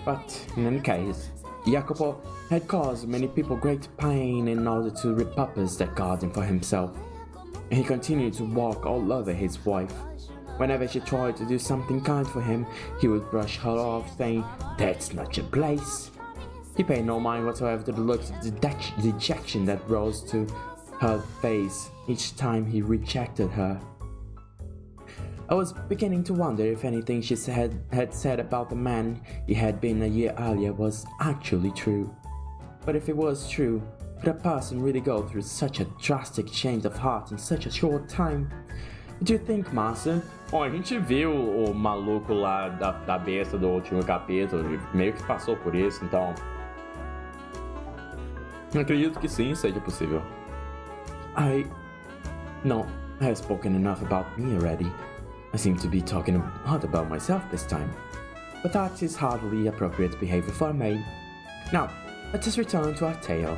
But in any case, Jacopo had caused many people great pain in order to repurpose that garden for himself. And he continued to walk all over his wife. Whenever she tried to do something kind for him, he would brush her off, saying, "That's not your place." He paid no mind whatsoever to the looks of dejection that rose to her face each time he rejected her. I was beginning to wonder if anything she had said about the man he had been a year earlier was actually true. But if it was true, could a person really go through such a drastic change of heart in such a short time? What do you think, Master? Bom, a gente viu o maluco lá da besta do último capítulo, meio que passou por isso, então... Eu acredito que sim, seja possível. No, I have spoken enough about me already. I seem to be talking a lot about myself this time. But that is hardly appropriate behavior for a maid. Now, let us return to our tale.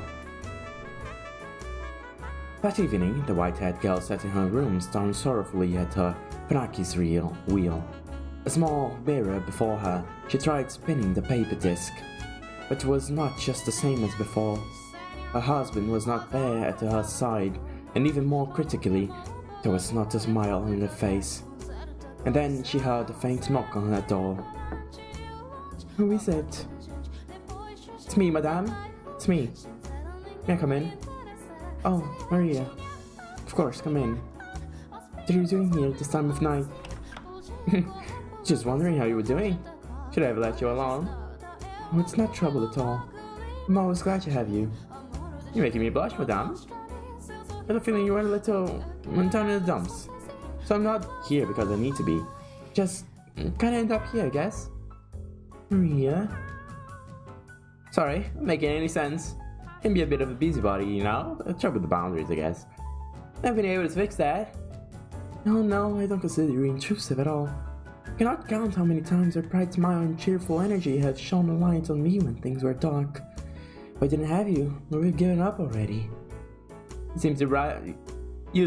That evening, the white-haired girl sat in her room staring sorrowfully at her Franki's wheel. A small mirror before her, she tried spinning the paper disc. But it was not just the same as before. Her husband was not there at her side, and even more critically, there was not a smile on her face. And then she heard a faint knock on her door. "Who is it?" "It's me, madame. It's me. May I come in?" "Oh, Maria. Of course, come in. What are you doing here at this time of night?" "Just wondering how you were doing. Should I have let you alone?" "Oh, it's not trouble at all. I'm always glad to have you." You're making me blush, madame. I had a feeling you were a little down in the dumps. So I'm not here because I need to be. Just kinda end up here, I guess. Maria? Sorry, not making any sense. Can be a bit of a busybody, you know? Trouble with the boundaries, I guess. Never been able to fix that. No, I don't consider you intrusive at all. I cannot count how many times your bright smile and cheerful energy have shone a light on me when things were dark. If I didn't have you, I would have given up already. You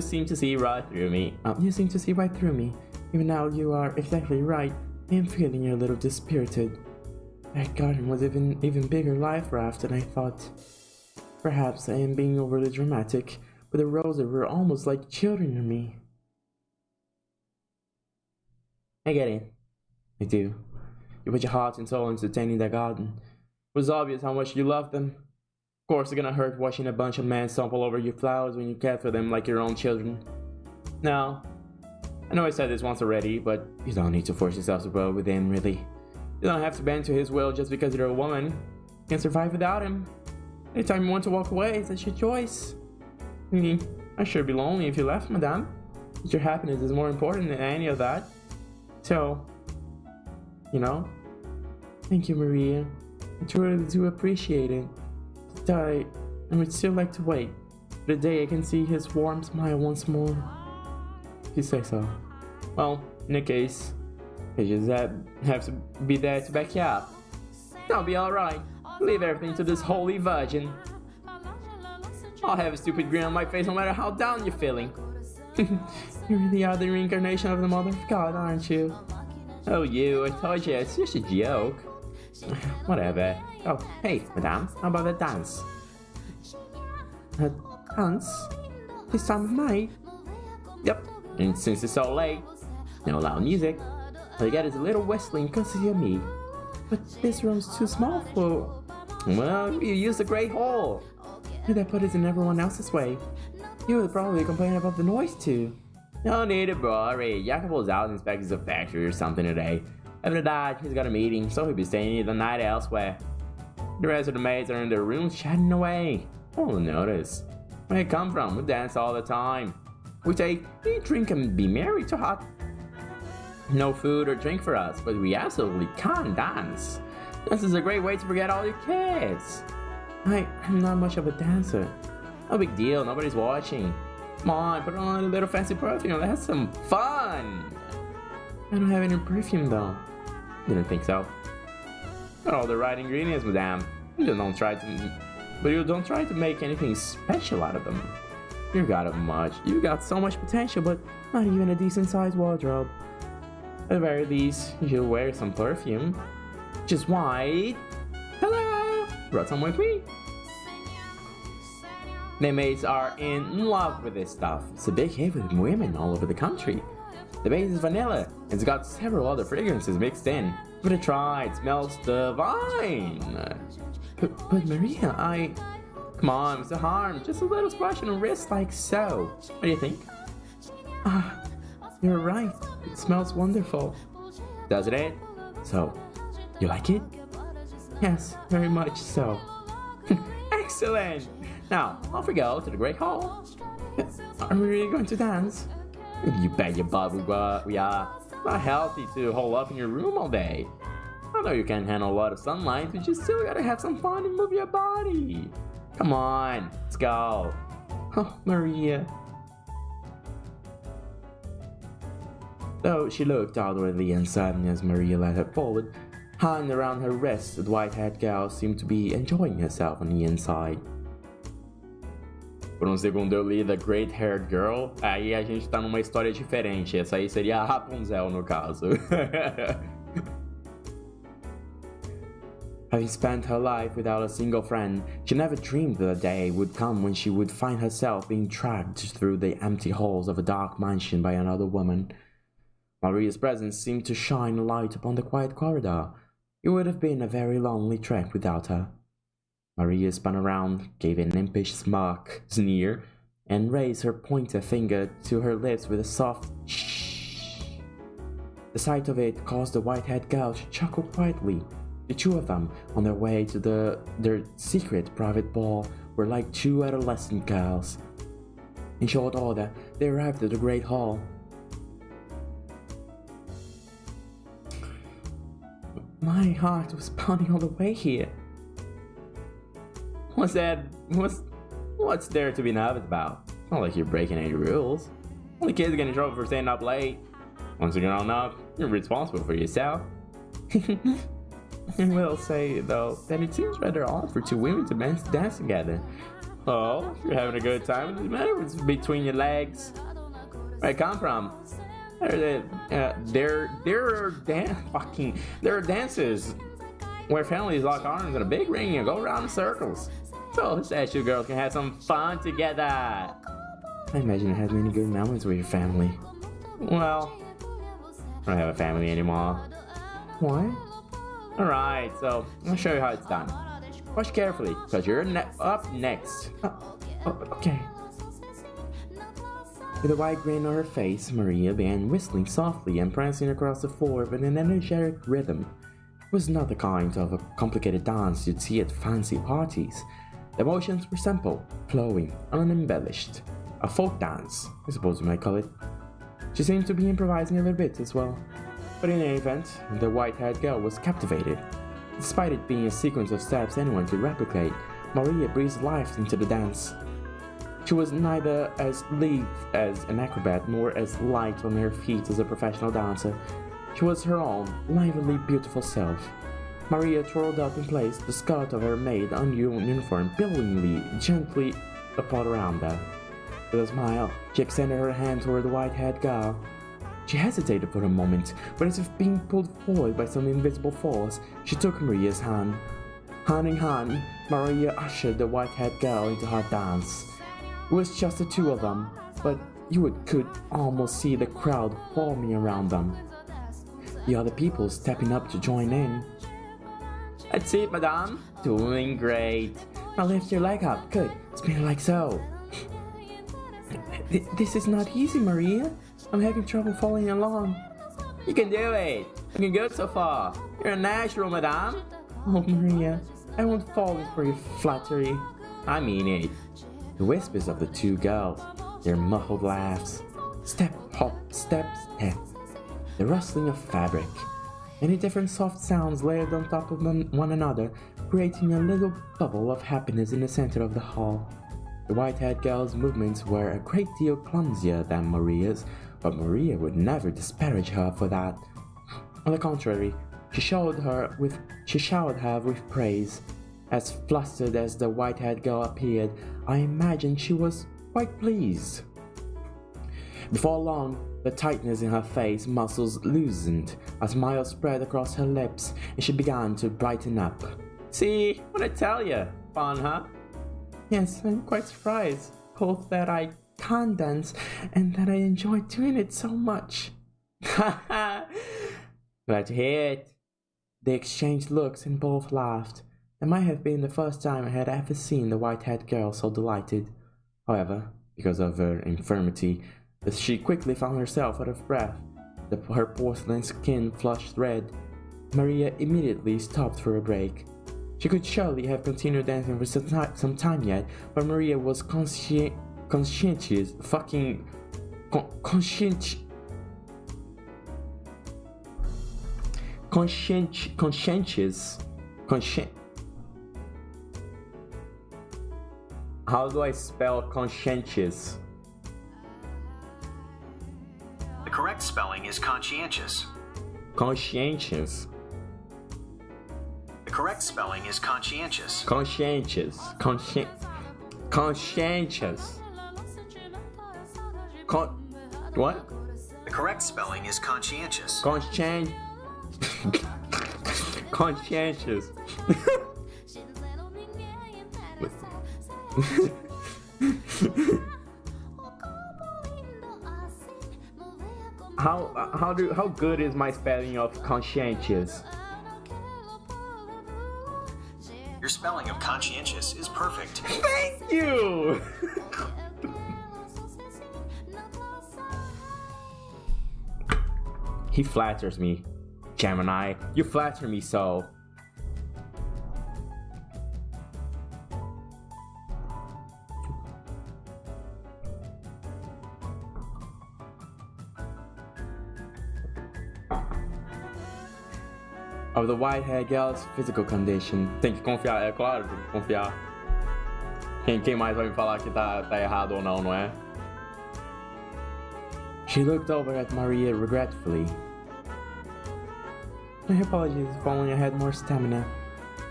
seem to see right through me. You seem to see right through me. Even now you are exactly right. I am feeling you're a little dispirited. That garden was even bigger life raft than I thought. Perhaps I am being overly dramatic, but the roses were almost like children to me. I get it. I do. You put your heart and soul into tending that garden. It was obvious how much you loved them. Of course, it's gonna hurt watching a bunch of men stumble over your flowers when you care for them like your own children. No. I know I said this once already, but you don't need to force yourself to grow with him, really. You don't have to bend to his will just because you're a woman. You can survive without him. Anytime you want to walk away, that's your choice. I'd sure be lonely if you left, madame. But your happiness is more important than any of that. So, you know? Thank you, Maria. I truly do appreciate it. But I would still like to wait for the day I can see his warm smile once more. If you say so. Well, in that case, you just have to be there to back you up. I'll be alright. Leave everything to this holy virgin. I'll have a stupid grin on my face no matter how down you're feeling. You really are the reincarnation of the Mother of God, aren't you? Oh, I told you, it's just a joke. Whatever. Oh, hey, madame, how about a dance? A dance? This time of night? Yep, and since it's so late, no loud music. All you get is a little whistling courtesy of me. But this room's too small for... Well, you use the Great Hall. That put it in everyone else's way. You would probably complain about the noise too. No need to worry. Jacobo's out inspecting the factory or something today. After that, he's got a meeting, so he'll be staying the night elsewhere. The rest of the maids are in their rooms chatting away. Oh, notice. Where they come from, we dance all the time. We say, eat, drink, and be merry to hot. No food or drink for us, but we absolutely can't dance. This is a great way to forget all your cares. I'm not much of a dancer. No big deal, nobody's watching. Come on, put on a little fancy perfume, let's have some fun. I don't have any perfume though. Didn't think so. Got all the right ingredients, madame. You don't try to make anything special out of them. You got so much potential, but not even a decent sized wardrobe. At the very least, you should wear some perfume. Just white. Hello! Brought some with me. The maids are in love with this stuff. It's a big hit with women all over the country. The base is vanilla. It's got several other fragrances mixed in. Give it a try. It smells divine. But Maria, Come on, Mr. Harm. Just a little splash on the wrist like so. What do you think? You're right. It smells wonderful. Doesn't it? So, you like it? Yes, very much so. Excellent! Now, off we go to the Great Hall. Are we really going to dance? You bet your butt we are. Not healthy to hole up in your room all day. I know you can't handle a lot of sunlight, but you still gotta have some fun and move your body. Come on, let's go. Oh, Maria. Though she looked outwardly uncertain as Maria led her forward, hung around her wrist, the white-haired girl seemed to be enjoying herself on the inside. Por um segundo eu li The Great Haired Girl, aí a gente tá numa história diferente. Essa aí seria a Rapunzel no caso. Having spent her life without a single friend, she never dreamed that a day would come when she would find herself being dragged through the empty halls of a dark mansion by another woman. Maria's presence seemed to shine a light upon the quiet corridor. It would have been a very lonely trip without her. Maria spun around, gave an impish sneer, and raised her pointer finger to her lips with a soft shh. The sight of it caused the white-haired girl to chuckle quietly. The two of them, on their way to their secret private ball, were like two adolescent girls. In short order, they arrived at the Great Hall. My heart was pounding all the way here. What's there to be nervous about? It's not like you're breaking any rules. Only kids get in trouble for staying up late. Once you get on up, you're responsible for yourself. I will say, though, that it seems rather odd for two women to dance together. Oh, you're having a good time. It doesn't matter what's between your legs. Where I come from, there are dances where families lock arms in a big ring and go around in circles. So the two girls can have some fun together. I imagine you had many good memories with your family. Well, I don't have a family anymore. What? Alright, so I'll show you how it's done. Watch carefully, because you're up next. Okay. With a wide grin on her face, Maria began whistling softly and prancing across the floor with an energetic rhythm. It was not the kind of a complicated dance you'd see at fancy parties. The motions were simple, flowing, and unembellished. A folk dance, I suppose you might call it. She seemed to be improvising a little bit as well. But in any event, the white-haired girl was captivated. Despite it being a sequence of steps anyone could replicate, Maria breathed life into the dance. She was neither as lithe as an acrobat nor as light on her feet as a professional dancer. She was her own, lively, beautiful self. Maria twirled up in place, the skirt of her maid uniform billowingly, gently apart around her. With a smile, she extended her hand toward the white-haired girl. She hesitated for a moment, but as if being pulled forward by some invisible force, she took Maria's hand. Hand in hand, Maria ushered the white-haired girl into her dance. It was just the two of them, but you could almost see the crowd forming around them. The other people stepping up to join in. That's it, madame. Doing great. Now lift your leg up. Good. Spin it like so. This is not easy, Maria. I'm having trouble following along. You can do it. Looking good so far. You're a natural, madame. Oh, Maria, I won't fall for your flattery. I mean it. The whispers of the two girls, their muffled laughs, step, hop, step, step, the rustling of fabric, many different soft sounds layered on top of one another, creating a little bubble of happiness in the center of the hall. The white-haired girl's movements were a great deal clumsier than Maria's, but Maria would never disparage her for that. On the contrary, she showered her with praise. As flustered as the white-haired girl appeared, I imagined she was quite pleased. Before long, the tightness in her face muscles loosened, a smile spread across her lips, and she began to brighten up. See, what I tell you? Fun, huh? Yes, I'm quite surprised, both that I can't dance and that I enjoy doing it so much. Glad to hear it. They exchanged looks and both laughed. It might have been the first time I had ever seen the white-haired girl so delighted. However, because of her infirmity, she quickly found herself out of breath. Her porcelain skin flushed red. Maria immediately stopped for a break. She could surely have continued dancing for some time yet, but Maria was conscientious. How do I spell conscientious? The correct spelling is conscientious. Conscientious. The correct spelling is conscientious. Conscientious. Conscientious. What? The correct spelling is conscientious. Conscientious. How good is my spelling of conscientious? Your spelling of conscientious is perfect. Thank you. He flatters me. Gemini, you flatter me so. Of the white-haired girl's physical condition. Tem que confiar, é claro, tem que confiar. Quem mais vai me falar que tá errado ou não, não é? She looked over at Maria regretfully. My apologies if only I had more stamina.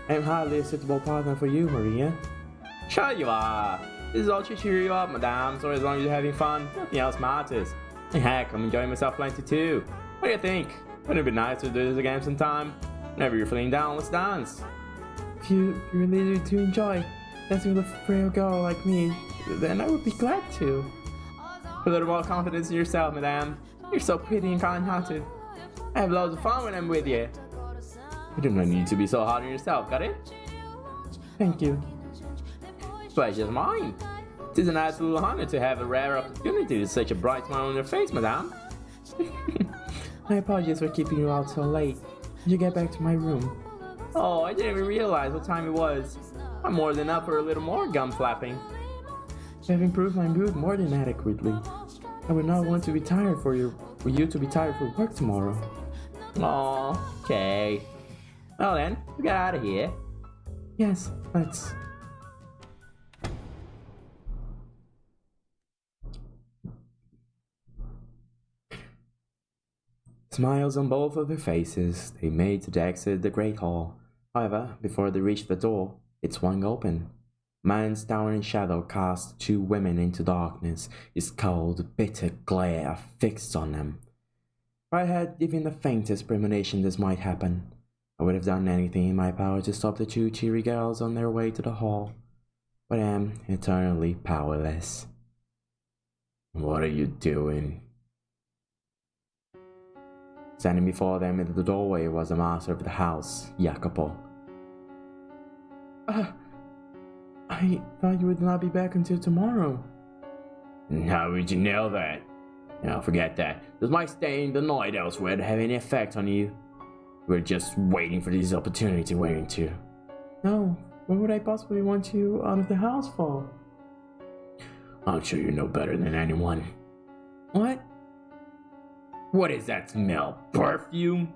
I am hardly a suitable partner for you, Maria. Sure you are. This is all to cheer you up, madame, so as long as you're having fun, nothing else matters. And heck, I'm enjoying myself plenty too. What do you think? Wouldn't it be nice to do this again sometime? Whenever you're feeling down, let's dance. If you really do enjoy dancing with a frail girl like me, then I would be glad to. Put a little more confidence in yourself, madame. You're so pretty and kind-hearted. I have loads of fun when I'm with you. You do not need to be so hard on yourself, got it? Thank you. Pleasure's mine. It is an absolute honor to have a rare opportunity with such a bright smile on your face, madame. My apologies for keeping you out so late. Did you get back to my room? Oh, I didn't even realize what time it was. I'm more than up for a little more gum flapping. You have improved my mood more than adequately. I would not want to be tired for you to be tired for work tomorrow. Oh, okay. Well then, we get out of here. Yes, let's. Smiles on both of their faces, they made to exit the great hall. However, before they reached the door, it swung open. Man's towering shadow cast two women into darkness, his cold, bitter glare fixed on them. If I had even the faintest premonition this might happen, I would have done anything in my power to stop the two cheery girls on their way to the hall, but I am eternally powerless. What are you doing? Standing before them in the doorway was the master of the house, Jacopo. I thought you would not be back until tomorrow. And how would you know that? Now forget that. Does my staying the night elsewhere have any effect on you? We're just waiting for this opportunity, waiting to. No, what would I possibly want you out of the house for? I'm sure you know better than anyone. What? What is that smell? Perfume?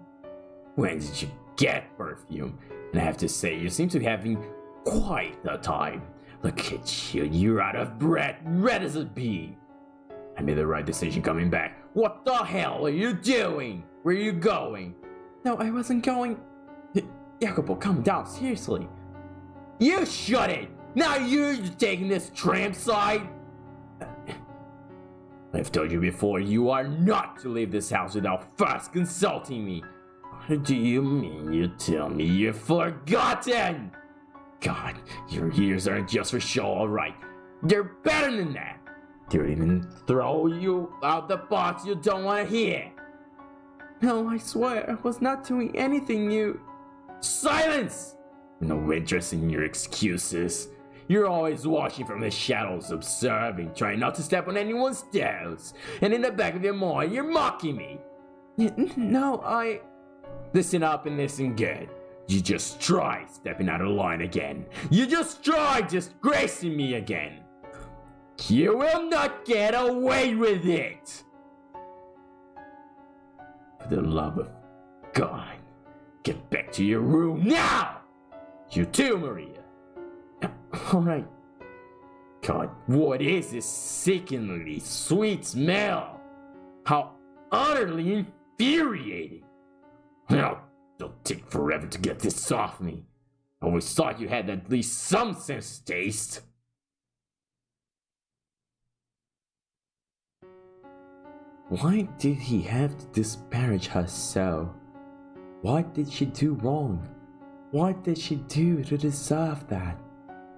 When did you get perfume? And I have to say, you seem to be having quite the time. Look at you, you're out of breath, red as a bee. I made the right decision coming back. What the hell are you doing? Where are you going? No, I wasn't going. Jacopo, calm down, seriously. You shut it! Now you're taking this tramp side? I've told you before, you are not to leave this house without first consulting me. What do you mean you tell me you've forgotten? God, your ears aren't just for show, alright. They're better than that. They'll even throw you out the box you don't want to hear. No, I swear, I was not doing anything you... Silence! No interest in your excuses. You're always watching from the shadows, observing, trying not to step on anyone's toes. And in the back of your mind, you're mocking me. No, I... Listen up and listen good. You just tried stepping out of line again. You just tried disgracing me again. You will not get away with it. For the love of God, get back to your room now! You too, Maria. Alright. God, what is this sickeningly sweet smell? How utterly infuriating. Now, it'll take forever to get this off me. I always thought you had at least some sense of taste. Why did he have to disparage her so? What did she do wrong? What did she do to deserve that?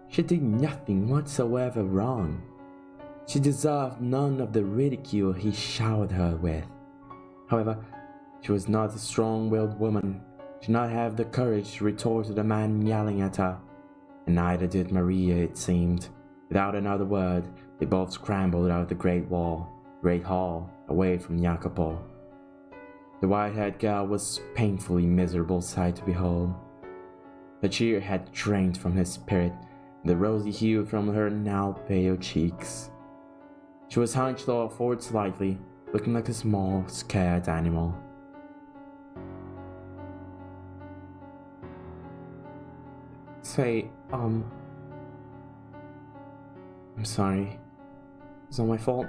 She did nothing whatsoever wrong. She deserved none of the ridicule he showered her with. However, she was not a strong-willed woman. She did not have the courage to retort to the man yelling at her. And neither did Maria, it seemed. Without another word, they both scrambled out of the great hall, away from Jacopo. The white-haired girl was a painfully miserable sight to behold. The cheer had drained from her spirit, and the rosy hue from her now pale cheeks. She was hunched forward slightly, looking like a small, scared animal. Say, I'm sorry. It's not my fault.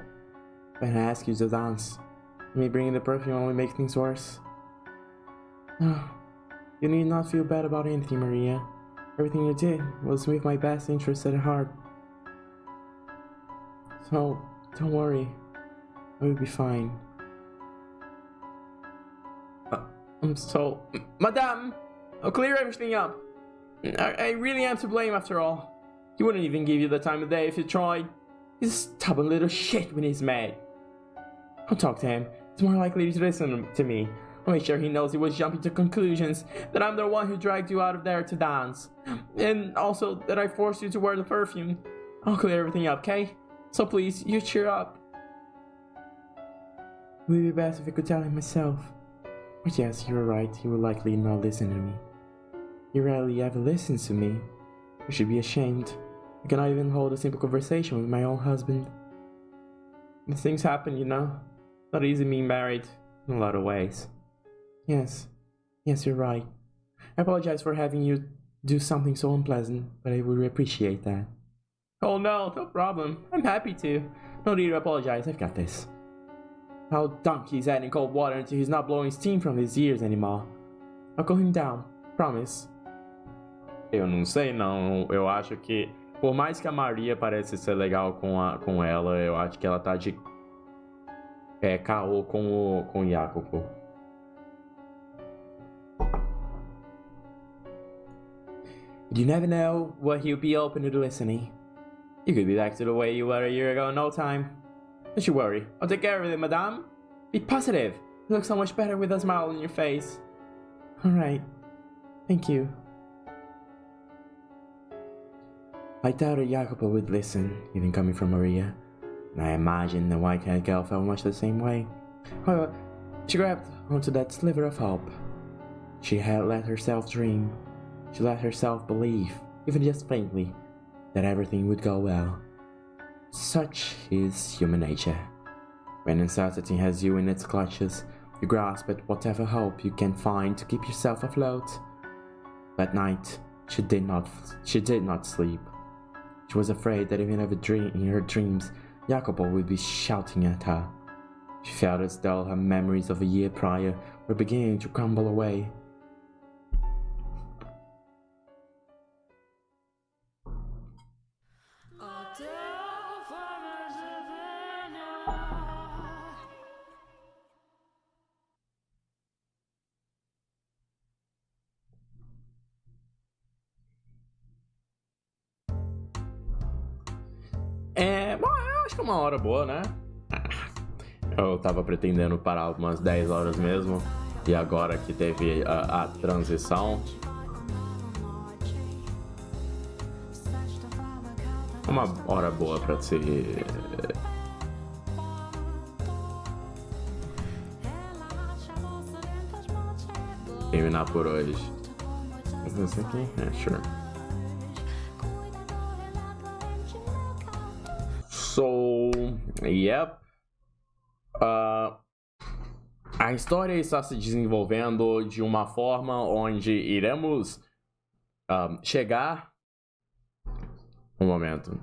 But I asked you to dance. Me bringing the perfume only makes things worse. No, you need not feel bad about anything, Maria. Everything you did was with my best interest at heart. So, don't worry. I will be fine. Madame! I'll clear everything up. I really am to blame after all. He wouldn't even give you the time of day if you tried. He's a stubborn little shit when he's mad. Don't talk to him. He's more likely to listen to me. I'll make sure he knows he was jumping to conclusions, that I'm the one who dragged you out of there to dance. And also that I forced you to wear the perfume. I'll clear everything up, okay? So please, you cheer up. It would be best if I could tell him myself. But yes, you were right. He will likely not listen to me. He rarely ever listens to me. I should be ashamed. I cannot even hold a simple conversation with my own husband. These things happen, you know. Not easy being married, in a lot of ways. Yes, you're right. I apologize for having you do something so unpleasant, but I would appreciate that. Oh no problem. I'm happy to. No need to apologize, I've got this. I'll dunk his head in cold water until he's not blowing steam from his ears anymore. I'll calm him down, promise. Eu não sei não, eu acho que por mais que a Maria pareça ser legal com ela, eu acho que ela tá de caô com o Jacopo. You never know what he'll be open to listening. You could be back to the way you were a year ago in no time. Don't you worry, I'll take care of it, madame. Be positive. You look so much better with a smile on your face. Alright. Thank you. I doubted Jacopo would listen, even coming from Maria. and I imagine the white-haired girl felt much the same way. However, she grabbed onto that sliver of hope. She had let herself dream. She let herself believe, even just faintly, that everything would go well. Such is human nature. When uncertainty has you in its clutches, you grasp at whatever hope you can find to keep yourself afloat. That night, she did not sleep. She was afraid that even in her dreams, Jacopo would be shouting at her. She felt as though her memories of a year prior were beginning to crumble away. Bom, eu acho que é uma hora boa, né? Eu tava pretendendo parar umas 10 horas mesmo. E agora que teve a transição. Uma hora boa pra se terminar por hoje. Isso aqui? Sure. So, yep. A história está se desenvolvendo de uma forma onde iremos chegar. Um momento.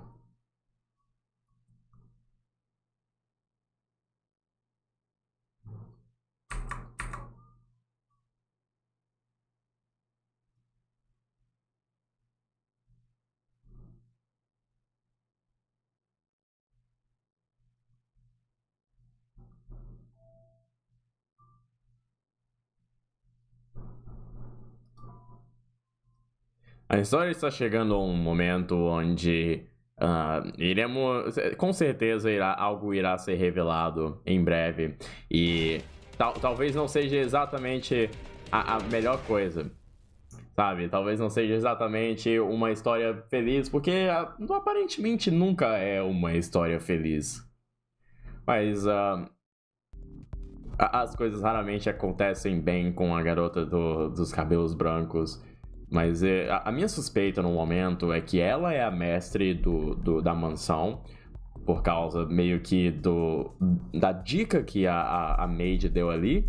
A história está chegando a um momento onde iremos. Com certeza algo irá ser revelado em breve. E talvez não seja exatamente a melhor coisa. Sabe? Talvez não seja exatamente uma história feliz, porque aparentemente nunca é uma história feliz. Mas as coisas raramente acontecem bem com a garota dos cabelos brancos. Mas a minha suspeita no momento é que ela é a mestre da mansão, por causa meio que da dica que a maid deu ali.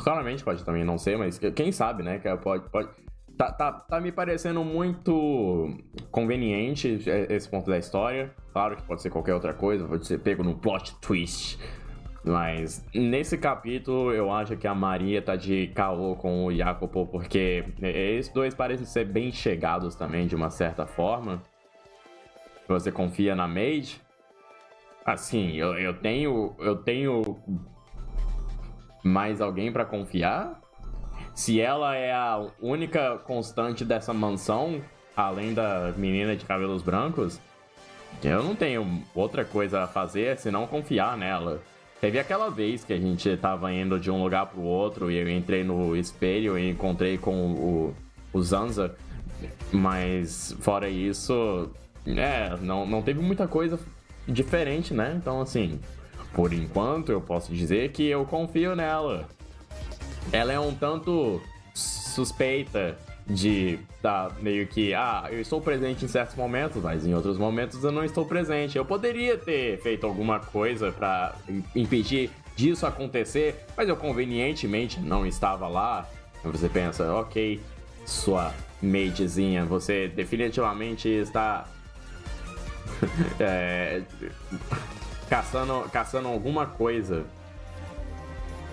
Claramente pode também não ser, mas quem sabe, né? Que pode. Tá me parecendo muito conveniente esse ponto da história. Claro que pode ser qualquer outra coisa, pode ser pego no plot twist. Mas nesse capítulo eu acho que a Maria tá de caô com o Jacopo, porque esses dois parecem ser bem chegados também, de uma certa forma. Você confia na maid? Assim, eu tenho mais alguém pra confiar? Se ela é a única constante dessa mansão, além da menina de cabelos brancos, eu não tenho outra coisa a fazer senão confiar nela. Teve aquela vez que a gente tava indo de um lugar pro outro e eu entrei no espelho e encontrei com o Zanza. Mas fora isso, não teve muita coisa diferente, né? Então assim, por enquanto eu posso dizer que eu confio nela. Ela é um tanto suspeita de meio que, eu estou presente em certos momentos, mas em outros momentos eu não estou presente. Eu poderia ter feito alguma coisa pra impedir disso acontecer, mas eu convenientemente não estava lá. Você pensa, ok, sua maidzinha, você definitivamente está caçando alguma coisa,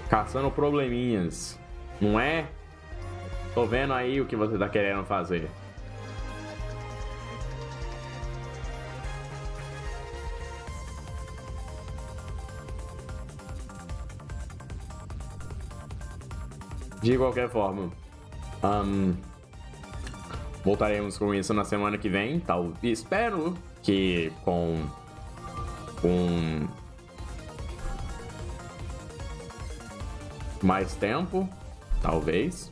caçando probleminhas, não é? Tô vendo aí o que você tá querendo fazer. De qualquer forma, voltaremos com isso na semana que vem. Espero que com mais tempo, talvez.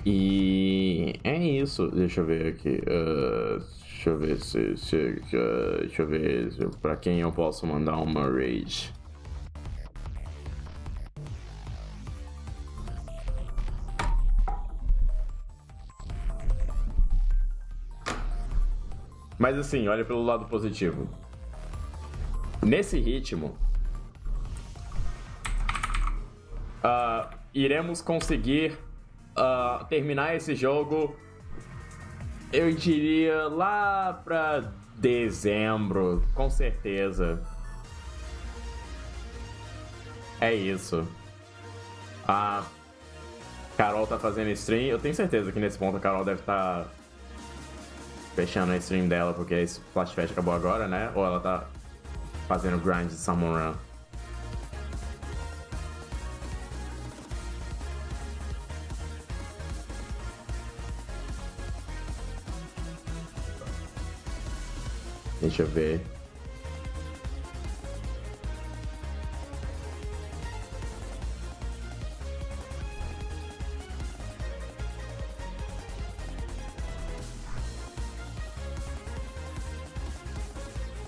E é isso. Deixa eu ver aqui. Deixa eu ver deixa eu ver pra quem eu posso mandar uma raid. Mas assim, olha pelo lado positivo. Nesse ritmo, iremos conseguir terminar esse jogo, eu diria, lá pra dezembro, com certeza. É isso. A Carol tá fazendo stream. Eu tenho certeza que nesse ponto a Carol deve estar fechando a stream dela, porque a Splash Fest acabou agora, né? Ou ela tá fazendo grind de Summon Run. Deixa eu ver.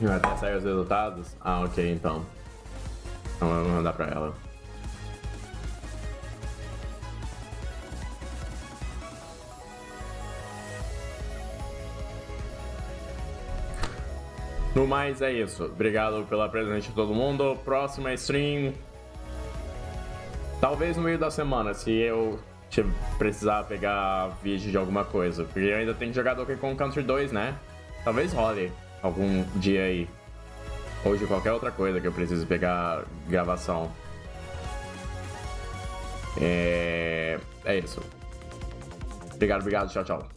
Até sair os resultados? Ah, ok, então. Então eu vou mandar pra ela. No mais, é isso. Obrigado pela presença de todo mundo. Próxima stream, talvez no meio da semana, se eu precisar pegar vídeo de alguma coisa. Porque eu ainda tenho que jogar Donkey Kong Country 2, né? Talvez role algum dia aí. Ou de qualquer outra coisa que eu preciso pegar gravação. É isso. Obrigado, tchau, tchau.